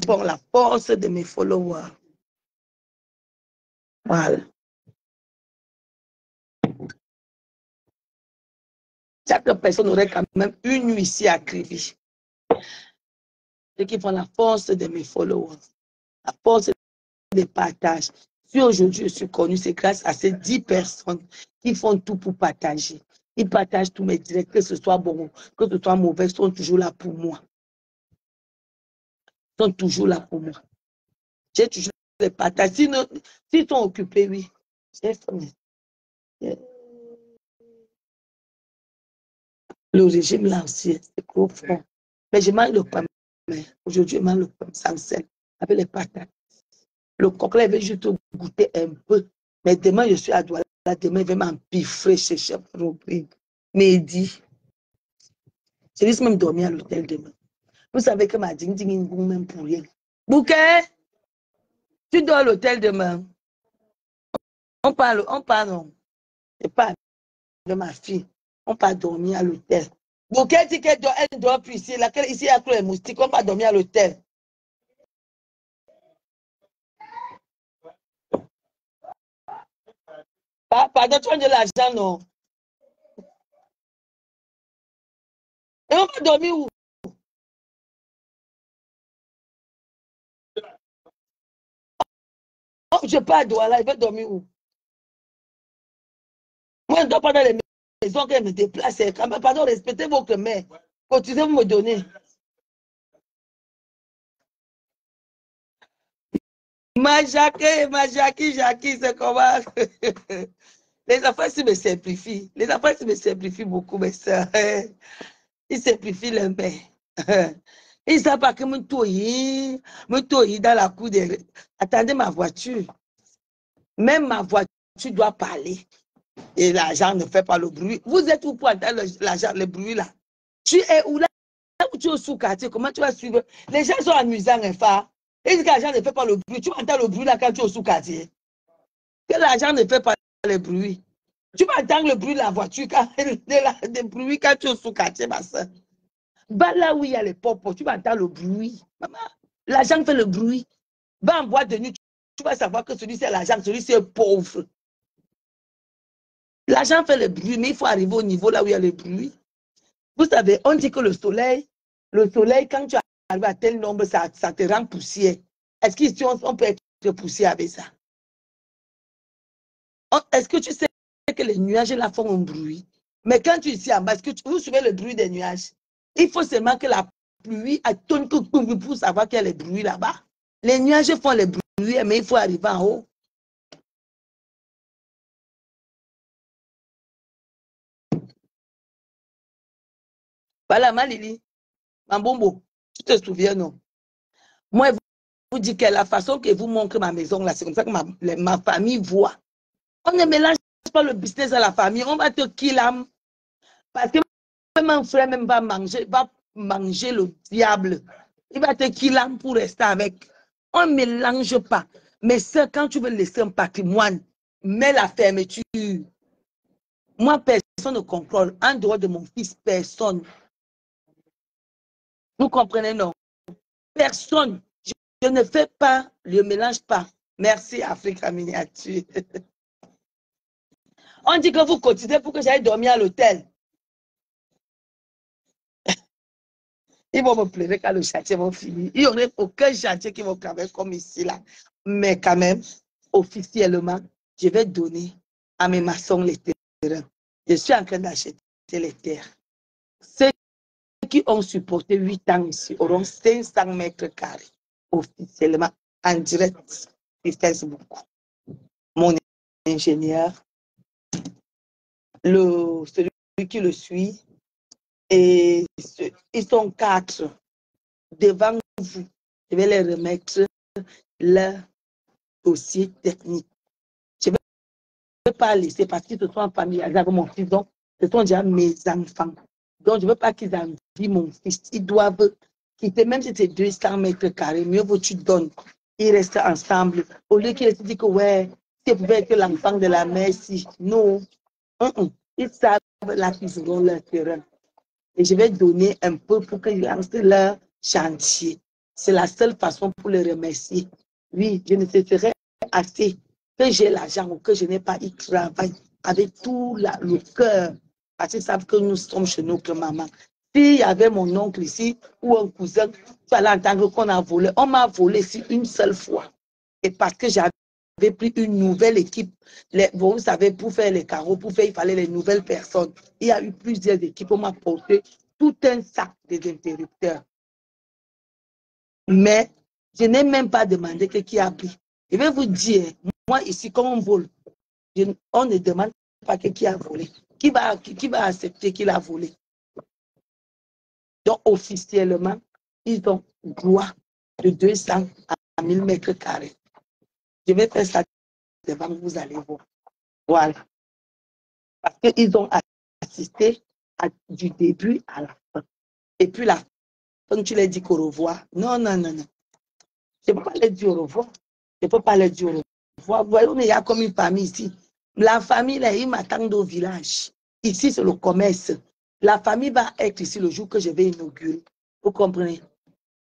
font la force de mes followers. Voilà. Chaque personne aurait quand même une nuit ici à Krivi. Ceux qui font la force de mes followers. La force des partages. Si aujourd'hui je suis connue, c'est grâce à ces 10 personnes qui font tout pour partager. Ils partagent tous mes directs, que ce soit bon, que ce soit mauvais, ils sont toujours là pour moi. Ils sont toujours là pour moi. J'ai toujours les partages. S'ils sont occupés, oui. Le régime là aussi, c'est trop fort. Mais je mange le pain. Aujourd'hui, je mange le pain sans sel, avec les patates. Le coquelin, il veut juste goûter un peu. Mais demain, je suis à Douala. Demain, il va m'empiffrer chez Chef Robin. Mehdi. Je laisse même dormir à l'hôtel demain. Vous savez que ma ding-ding même pour rien. Bouquet, tu dors à l'hôtel demain. On parle, non. Je parle de ma fille. On part dormir à l'hôtel. Bouquet dit qu'elle doit plus ici. Laquelle ici, il y a tous les moustiques. On va dormir à l'hôtel. Pardon, tu as de l'argent, non? Et on va dormir où? Oh, je pars à Douala, il va dormir où? Moi, je ne dois pas dans les maisons qu'elle me déplace. Pardon, respectez votre mère. Continuez de me donner. Jackie, c'est comment? Les affaires ici me simplifient. Les affaires ici me simplifient beaucoup, mes soeurs. Ils simplifient les mains. Ils ne savent pas que mon toyi dans la cour des... Attendez ma voiture. Même ma voiture doit parler. Et l'argent ne fait pas le bruit. Vous êtes où pour entendre l'argent, le bruit là? Tu es où là? Où tu es au sous-quartier? Comment tu vas suivre? Les gens sont amusants, enfin. Ils disent que l'argent ne fait pas le bruit. Tu entends le bruit là quand tu es au sous-quartier. Que l'argent ne fait pas le bruit. Tu vas entendre le bruit de la voiture, le bruit quand tu es au sous-quartier, ma soeur. Va là où il y a les popos, tu vas entendre le bruit. Maman, l'argent fait le bruit. Va en boîte de nuit, tu vas savoir que celui-ci est l'argent, celui-ci est pauvre. L'argent fait le bruit, mais il faut arriver au niveau là où il y a le bruit. Vous savez, on dit que le soleil, quand tu arrives à tel nombre, ça te rend poussière. Est-ce qu'ici, on peut être poussière avec ça? Est-ce que tu sais que les nuages là font un bruit? Mais quand tu es ici en bas, est-ce que vous suivez le bruit des nuages? Il faut seulement que la pluie atteigne pour savoir qu'il y a les bruits là-bas. Les nuages font les bruits, mais il faut arriver en haut. Voilà, ma Lili, ma Bombo, tu te souviens, non? Moi, je vous dis que la façon que vous montrez ma maison, là, c'est comme ça que ma famille voit. On ne mélange pas le business à la famille, on va te kill. Parce que mon frère même va manger le diable. Il va te kill pour rester avec. On ne mélange pas. Mais ça, quand tu veux laisser un patrimoine, mets la fermeture. Moi, personne ne contrôle. En dehors de mon fils, personne. Vous comprenez, non? Personne. Je ne fais pas, je ne mélange pas. Merci, Africa Miniature. On dit que vous continuez pour que j'aille dormir à l'hôtel. Ils vont me pleurer quand le chantier va finir. Il n'y aurait aucun chantier qui va travailler comme ici, là. Mais quand même, officiellement, je vais donner à mes maçons les terrains. Je suis en train d'acheter les terres. Ceux qui ont supporté 8 ans ici auront 500 mètres carrés officiellement en direct sur Facebook. Mon ingénieur, celui qui le suit, et ils sont 4 devant vous. Je vais les remettre leur dossier technique. Je ne veux pas laisser parce qu'ils se sont en famille avec mon fils. Donc, ce sont déjà mes enfants. Donc, je ne veux pas qu'ils envient mon fils. Ils doivent quitter, même si c'est 200 mètres carrés, mieux vaut tu donnes. Ils restent ensemble. Au lieu qu'ils se disent que, ouais, c'est pouvait être l'enfant de la mère, si. Non. Ils savent là qu'ils auront leur terrain. Et je vais donner un peu pour qu'ils lancent leur chantier. C'est la seule façon pour les remercier. Oui, je ne cesserai assez que j'ai l'argent ou que je n'ai pas, ils travaillent avec tout le cœur. Parce qu'ils savent que nous sommes chez notre maman. S'il y avait mon oncle ici ou un cousin, tu allais entendre qu'on a volé. On m'a volé ici une seule fois. Et parce que j'avais pris une nouvelle équipe. Vous savez, pour faire les carreaux, il fallait les nouvelles personnes. Il y a eu plusieurs équipes. On m'a porté tout un sac des interrupteurs. Mais je n'ai même pas demandé qui a pris. Je vais vous dire, moi ici, quand on vole, on ne demande pas qui a volé. Qui va accepter qu'il a volé? Donc, officiellement, ils ont droit de 200 à 1000 mètres carrés. Je vais faire ça devant vous, vous allez voir. Voilà. Parce qu'ils ont assisté du début à la fin. Et puis la fin, tu leur dis au revoir. Non, non, non, non. Je ne peux pas leur dire au revoir. Je ne peux pas leur dire au revoir. Vous voyez, on est comme une famille ici. La famille, là, ils m'attendent au village. Ici, c'est le commerce. La famille va être ici le jour que je vais inaugurer. Vous comprenez?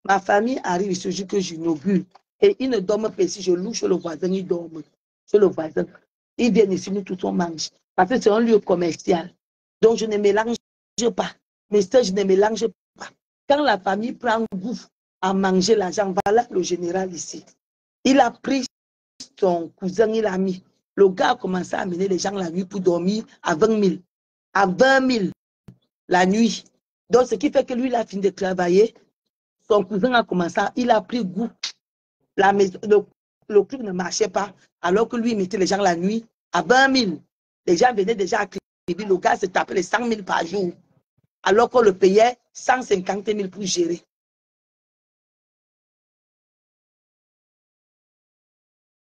Ma famille arrive ici le jour que j'inaugure. Et ils ne dorment pas ici. Je loue chez le voisin, ils dorment. Chez le voisin. Ils viennent ici, nous tous on mange. Parce que c'est un lieu commercial. Donc je ne mélange pas. Mes soeurs, je ne mélange pas. Quand la famille prend goût à manger l'argent, voilà le général ici. Il a pris son cousin, il a mis. Le gars a commencé à amener les gens la nuit pour dormir à 20 000. À 20 000 la nuit. Donc, ce qui fait que lui, il a fini de travailler. Son cousin a commencé, il a pris goût. La maison, le club ne marchait pas, alors que lui, il mettait les gens la nuit à 20 000. Les gens venaient déjà à Kribi. Le gars se tapait les 100 000 par jour, alors qu'on le payait 150 000 pour gérer.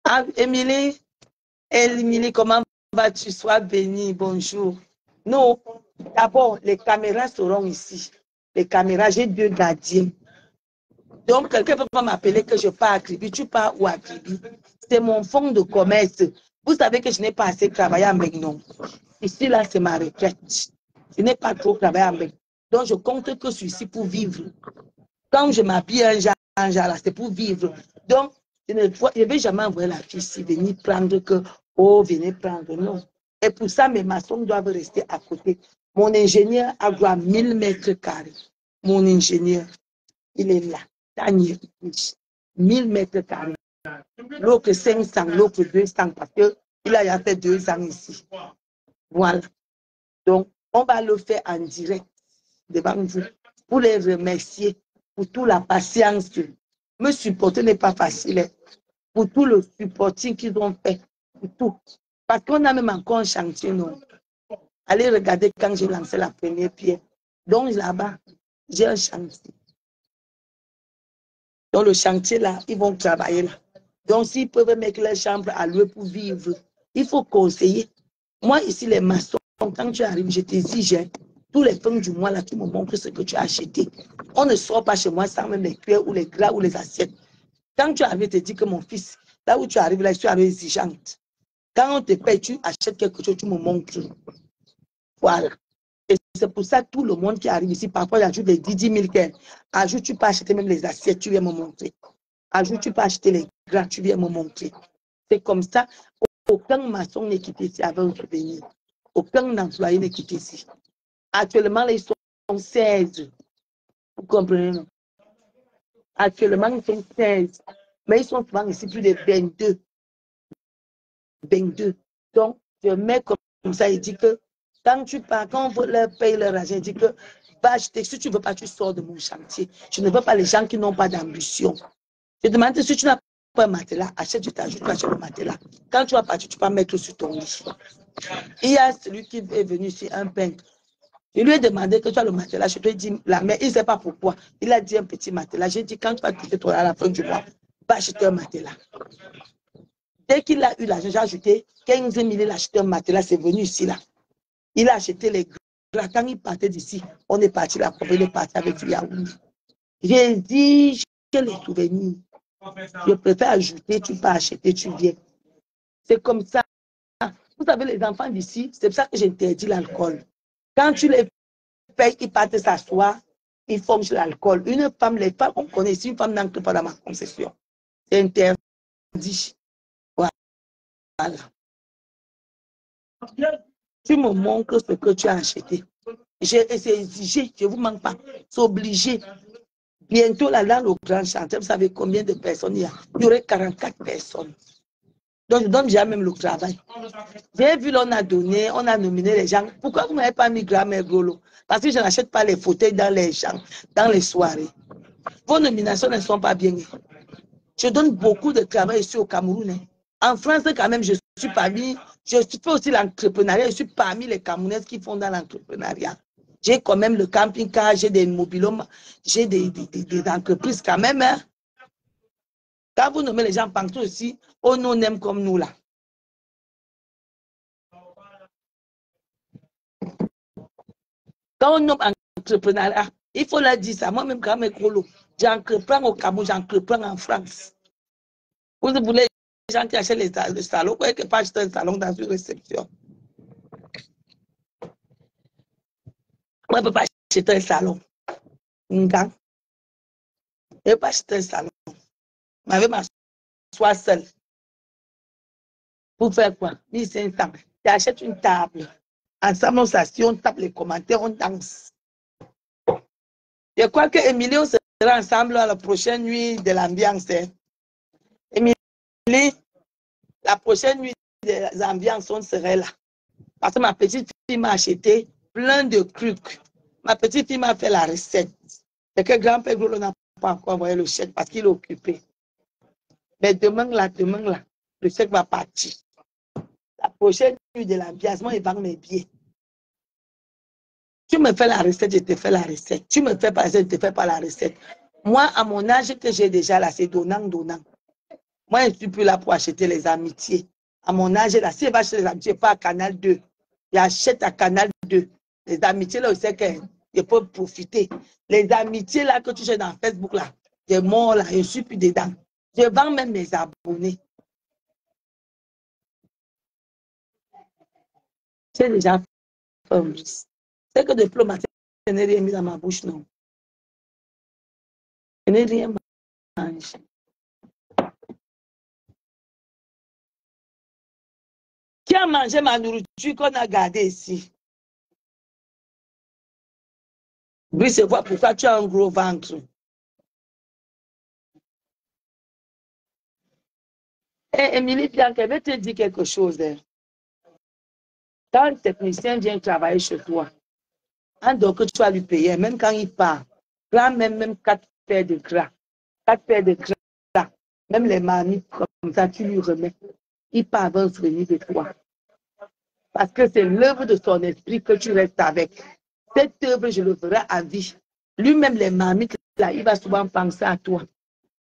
Ah, Émilie, comment vas-tu? Sois bénie, bonjour. Non, d'abord, les caméras seront ici. Les caméras, j'ai 2 gardiens. Donc, quelqu'un peut pas m'appeler que je pars à Kribi. Tu pars où à Kribi? C'est mon fonds de commerce. Vous savez que je n'ai pas assez travaillé avec non. Ici, là, c'est ma retraite. Je n'ai pas trop travaillé avec. Donc, je compte que je suis ici pour vivre. Quand je m'habille un genre là, c'est pour vivre. Donc, je ne vais jamais envoyer la fille ici, venir prendre que, oh, venez prendre. Non. Et pour ça, mes maçons doivent rester à côté. Mon ingénieur a droit à 1000 mètres carrés. Mon ingénieur, il est là. 1000 mètres carrés. L'autre 500, l'autre 200, parce qu'il a fait 2 ans ici. Voilà. Donc, on va le faire en direct devant vous pour les remercier pour toute la patience. Me supporter n'est pas facile. Pour tout le supporting qu'ils ont fait. Pour tout. Parce qu'on a même encore un chantier, non? Allez regarder quand j'ai lancé la première pierre. Donc là-bas, j'ai un chantier. Donc le chantier là, ils vont travailler là. Donc s'ils peuvent mettre leur chambre à louer pour vivre, il faut conseiller. Moi ici, les maçons, quand tu arrives, je t'exige, tous les fins du mois là, tu me montres ce que tu as acheté. On ne sort pas chez moi sans même les cuillères ou les gras ou les assiettes. Quand tu arrives, tu te dis que mon fils, là où tu arrives, là, je suis exigeante. Quand on te paye, tu achètes quelque chose, tu me montres. Voilà. Et c'est pour ça que tout le monde qui arrive ici, parfois, il ajoute les 10 000 qu'elle ajoute, tu peux acheter même les assiettes, tu viens me montrer. Ajoute, tu peux acheter les gras, tu viens me montrer. C'est comme ça. Aucun maçon n'est quitté ici avec un souvenir. Aucun employé n'est quitté ici. Actuellement, là, ils sont 16. Vous comprenez, non? Actuellement, ils sont 16. Mais ils sont souvent ici plus de 22. 22. Donc, je mets comme ça, il dit que quand tu pars, quand on leur paye leur argent, il dit que va acheter. Si tu ne veux pas, tu sors de mon chantier. Je ne veux pas les gens qui n'ont pas d'ambition. Je demande si tu n'as pas un matelas, achète, tu t'ajoutes, tu achètes le matelas. Quand tu vas partir, tu peux mettre sur ton lit. Il y a celui qui est venu ici, un peintre. Je lui ai demandé que tu as le matelas. Je lui ai dit, la mère, il ne sait pas pourquoi. Il a dit un petit matelas. J'ai dit, quand tu vas quitter toi à la fin du mois, va acheter un matelas. Dès qu'il a eu l'argent, j'ai ajouté 15 000, il a acheté un matelas, c'est venu ici là. Il a acheté les gras. Quand il partait d'ici, on est parti là, il est parti avec Yaoundé. J'ai dit, j'ai les souvenirs. Je préfère ajouter, tu peux acheter, tu viens. C'est comme ça. Vous savez, les enfants d'ici, c'est pour ça que j'interdis l'alcool. Quand tu les payes, ils partent s'asseoir, ils forment sur l'alcool. Une femme, les femmes, on connaît ici, une femme n'entre pas dans ma concession. C'est interdit. Voilà. Tu me montres ce que tu as acheté. C'est exigé, je ne vous manque pas. C'est obligé. Bientôt, là, dans le grand chantier, vous savez combien de personnes il y a? Il y aurait 44 personnes. Donc, je donne déjà même le travail. J'ai vu, on a donné, on a nominé les gens. Pourquoi vous ne m'avez pas mis grand-mère Golo? Parce que je n'achète pas les fauteuils dans les champs, dans les soirées. Vos nominations ne sont pas bien. Je donne beaucoup de travail ici au Cameroun. En France, quand même, je suis parmi, je fais aussi l'entrepreneuriat, je suis parmi les Camerounaises qui font dans l'entrepreneuriat. J'ai quand même le camping-car, j'ai des mobilhomes, j'ai des entreprises quand même. Hein. Quand vous nommez les gens partout aussi, on nous aime comme nous là. Quand on nomme entrepreneuriat, il faut leur dire ça. Moi-même, quand même, j'entreprends au Cameroun, j'entreprends en France. Vous voulez les gens qui achètent les salons, vous voyez que pas acheter un salon dans une réception. Moi, je ne peux pas acheter un salon. Je ne peux pas acheter un salon. Je vais m'asseoir seul. Pour faire quoi? 1500. Tu achètes une table. Ensemble, on s'assied, on tape les commentaires, on danse. Je crois que Émilie, on sera ensemble à la prochaine nuit de l'ambiance. Hein. Émilie, la prochaine nuit des ambiances, on serait là. Parce que ma petite fille m'a acheté plein de trucs. Ma petite fille m'a fait la recette. Et que grand-père Golo n'a pas encore envoyé le chèque parce qu'il est occupé. Mais demain, le chèque va partir. La prochaine nuit de l'ambiance, moi, il va mes billets. Tu me fais la recette, je te fais la recette. Tu me fais pas ça, je te fais pas la recette. Moi, à mon âge que j'ai déjà là, c'est donnant. Moi, je ne suis plus là pour acheter les amitiés. À mon âge là, si je vais acheter les amitiés, pas à Canal 2. J'achète à Canal 2. Les amitiés là, je sais que je peux profiter. Les amitiés là que tu fais dans Facebook là, j'ai mort là, je ne suis plus dedans. Je vends même mes abonnés. J'ai déjà fait. C'est que depuis le matin, je n'ai rien mis dans ma bouche, non. Je n'ai rien mangé. Qui a mangé ma nourriture qu'on a gardée ici? Brice, vois pourquoi tu as un gros ventre. Hey, Émilie Bianca, je vais te dire quelque chose. Hein. Quand un technicien vient travailler chez toi, donc tu vas lui payer, même quand il part, prends même 4 paires de gras. 4 paires de gras. Même les marmites comme ça, tu lui remets. Il part avant de venir de toi. Parce que c'est l'œuvre de son esprit que tu restes avec. Cette œuvre, je le ferai à vie. Lui-même, les marmites, là, il va souvent penser à toi.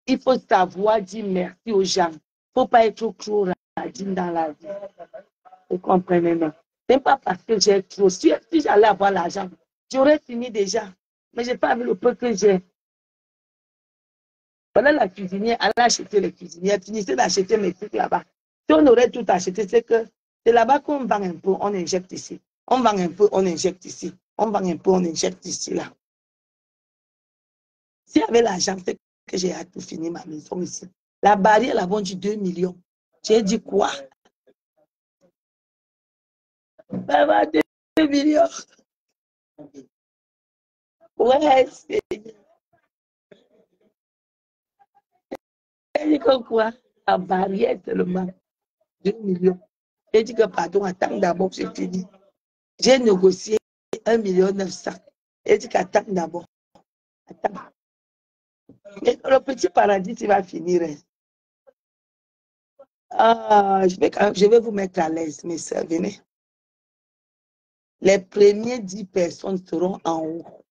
Il faut savoir dire merci aux gens. Il ne faut pas être trop radine dans la vie. Vous comprenez, non? Ce n'est pas parce que j'ai trop. Si j'allais avoir l'argent, j'aurais fini déjà. Mais je n'ai pas vu le peu que j'ai. Voilà la cuisinière, elle a acheté les cuisinières. Elle finissait d'acheter mes trucs là-bas. Si on aurait tout acheté, c'est que c'est là-bas qu'on vend un peu, on injecte ici. On vend un peu, on injecte ici. On vend un peu, on injecte ici, là. S'il y avait l'argent, c'est que j'ai hâte pour finir ma maison ici. La barrière, là, on dit 2 millions. J'ai dit quoi? Ça va 2 millions. Ouais, c'est... J'ai dit que quoi? La barrière seulement 2 millions. J'ai dit que pardon, attends d'abord, j'ai fini. J'ai négocié 1,9 million. J'ai dit qu'attends d'abord. Attends. Et le petit paradis, il va finir. Ah, je vais vous mettre à l'aise, mes soeurs, venez. Les premiers 10 personnes seront en haut.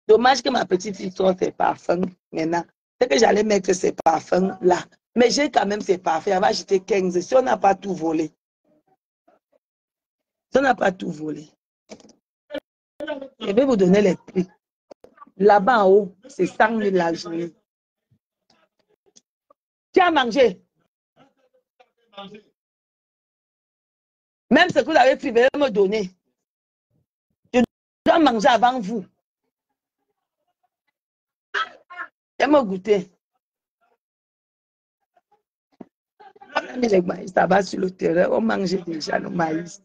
Dommage que ma petite fille sorte ses parfums maintenant. C'est que j'allais mettre ces parfums là. Mais j'ai quand même ces parfums. Elle va acheter 15 si on n'a pas tout volé. Si on n'a pas tout volé. Je vais vous donner les prix. Là-bas en haut, c'est 100 000 la journée. Tu as mangé. Même ce que vous avez pris, veuillez me donner. Je dois manger avant vous. Je vais me goûter. Ça va sur le terrain. On mange déjà le maïs.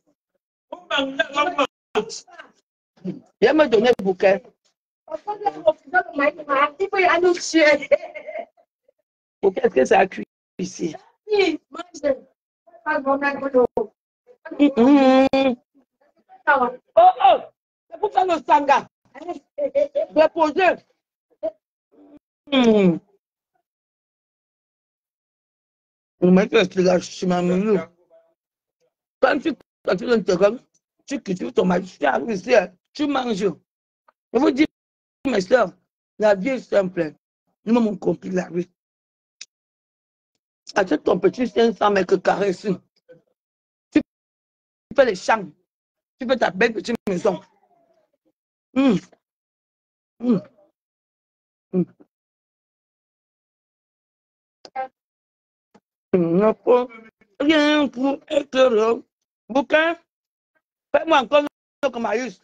Je vais me donner le bouquet. Qu'est-ce que ça a cuit ici? Oh, oh! C'est pour faire le sanga. Déposer. Quand tu cultives ton maïs, tu manges. Je vous dis, mes soeurs, la vie est simple. Nous m'avons compris la vie. Achète ton petit 500 mètres carrés ici. Tu fais les champs. Tu fais ta belle petite maison. Non, rien pour être heureux. Bouquin, fais-moi encore comme Marius.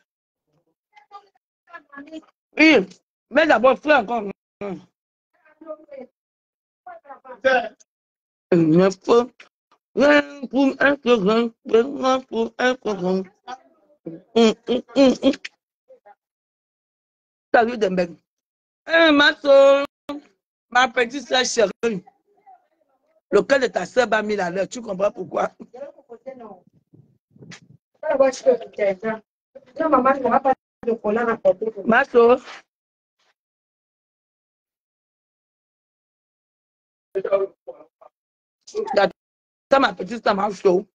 Oui, mais d'abord, frère encore. Il me faut rien pour un programme, vraiment pour un programme. Salut Dembeng. Ma petite soeur chérie, le cœur de ta soeur va mis à l'heure. Tu comprends pourquoi? Ma soeur. Ça, ma petite soeur m'a chaud.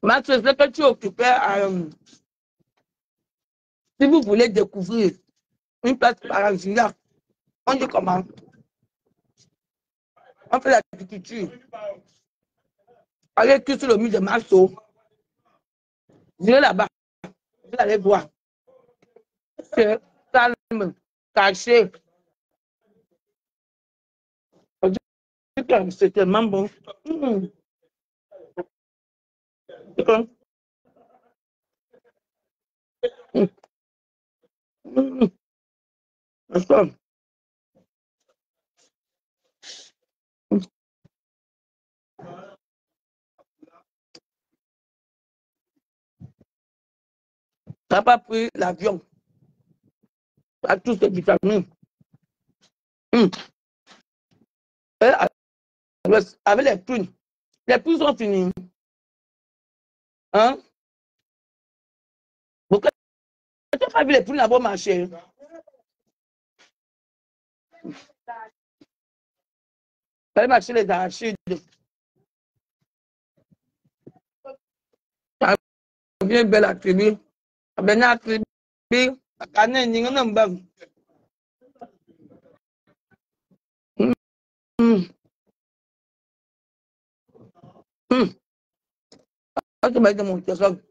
Ma soeur, c'est que tu es occupée à... si vous voulez découvrir une place paradisiaque, on dit comment? On fait l'agriculture. Allez tout sur le mur de Marceau. Venez là-bas. Vous allez voir. C'est calme, caché. C'est tellement bon. Tu n'as pas pris l'avion. Tu as tous ces vitamines. Avec les prunes. Les prunes sont finies. Hein? Pourquoi tu n'as pas vu les prunes là-bas marcher? Tu allais marcher les arachides. Bien belle attribuée. Ben attribuée. La canne n'y en a pas. Tu m'as dit mon téléphone.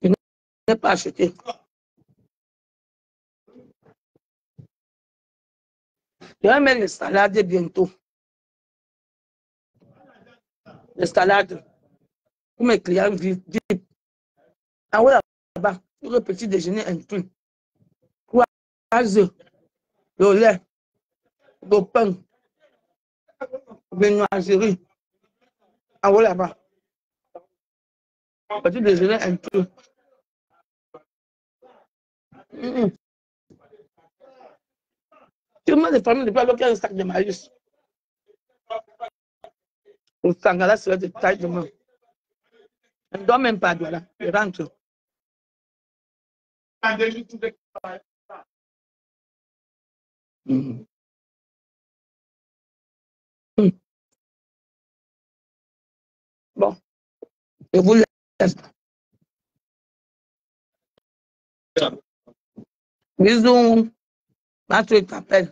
Je n'ai pas acheté. Je vais mettre les salades bientôt. Les salades. Pour mes clients vivent. Ah ouais, là-bas. Pour le petit déjeuner inclus. 3 œufs. Le lait. Le pain. Viennoiserie. Ah ouais, là-bas. Petit déjeuner inclus. Tellement de familles depuis alors qu'il y a un sac de maïs. Au Sangala, c'est de taille de main. On ne doit même pas, voilà. Il rentre. Bon, je vous laisse. Bisous. Ma truc t'appelle.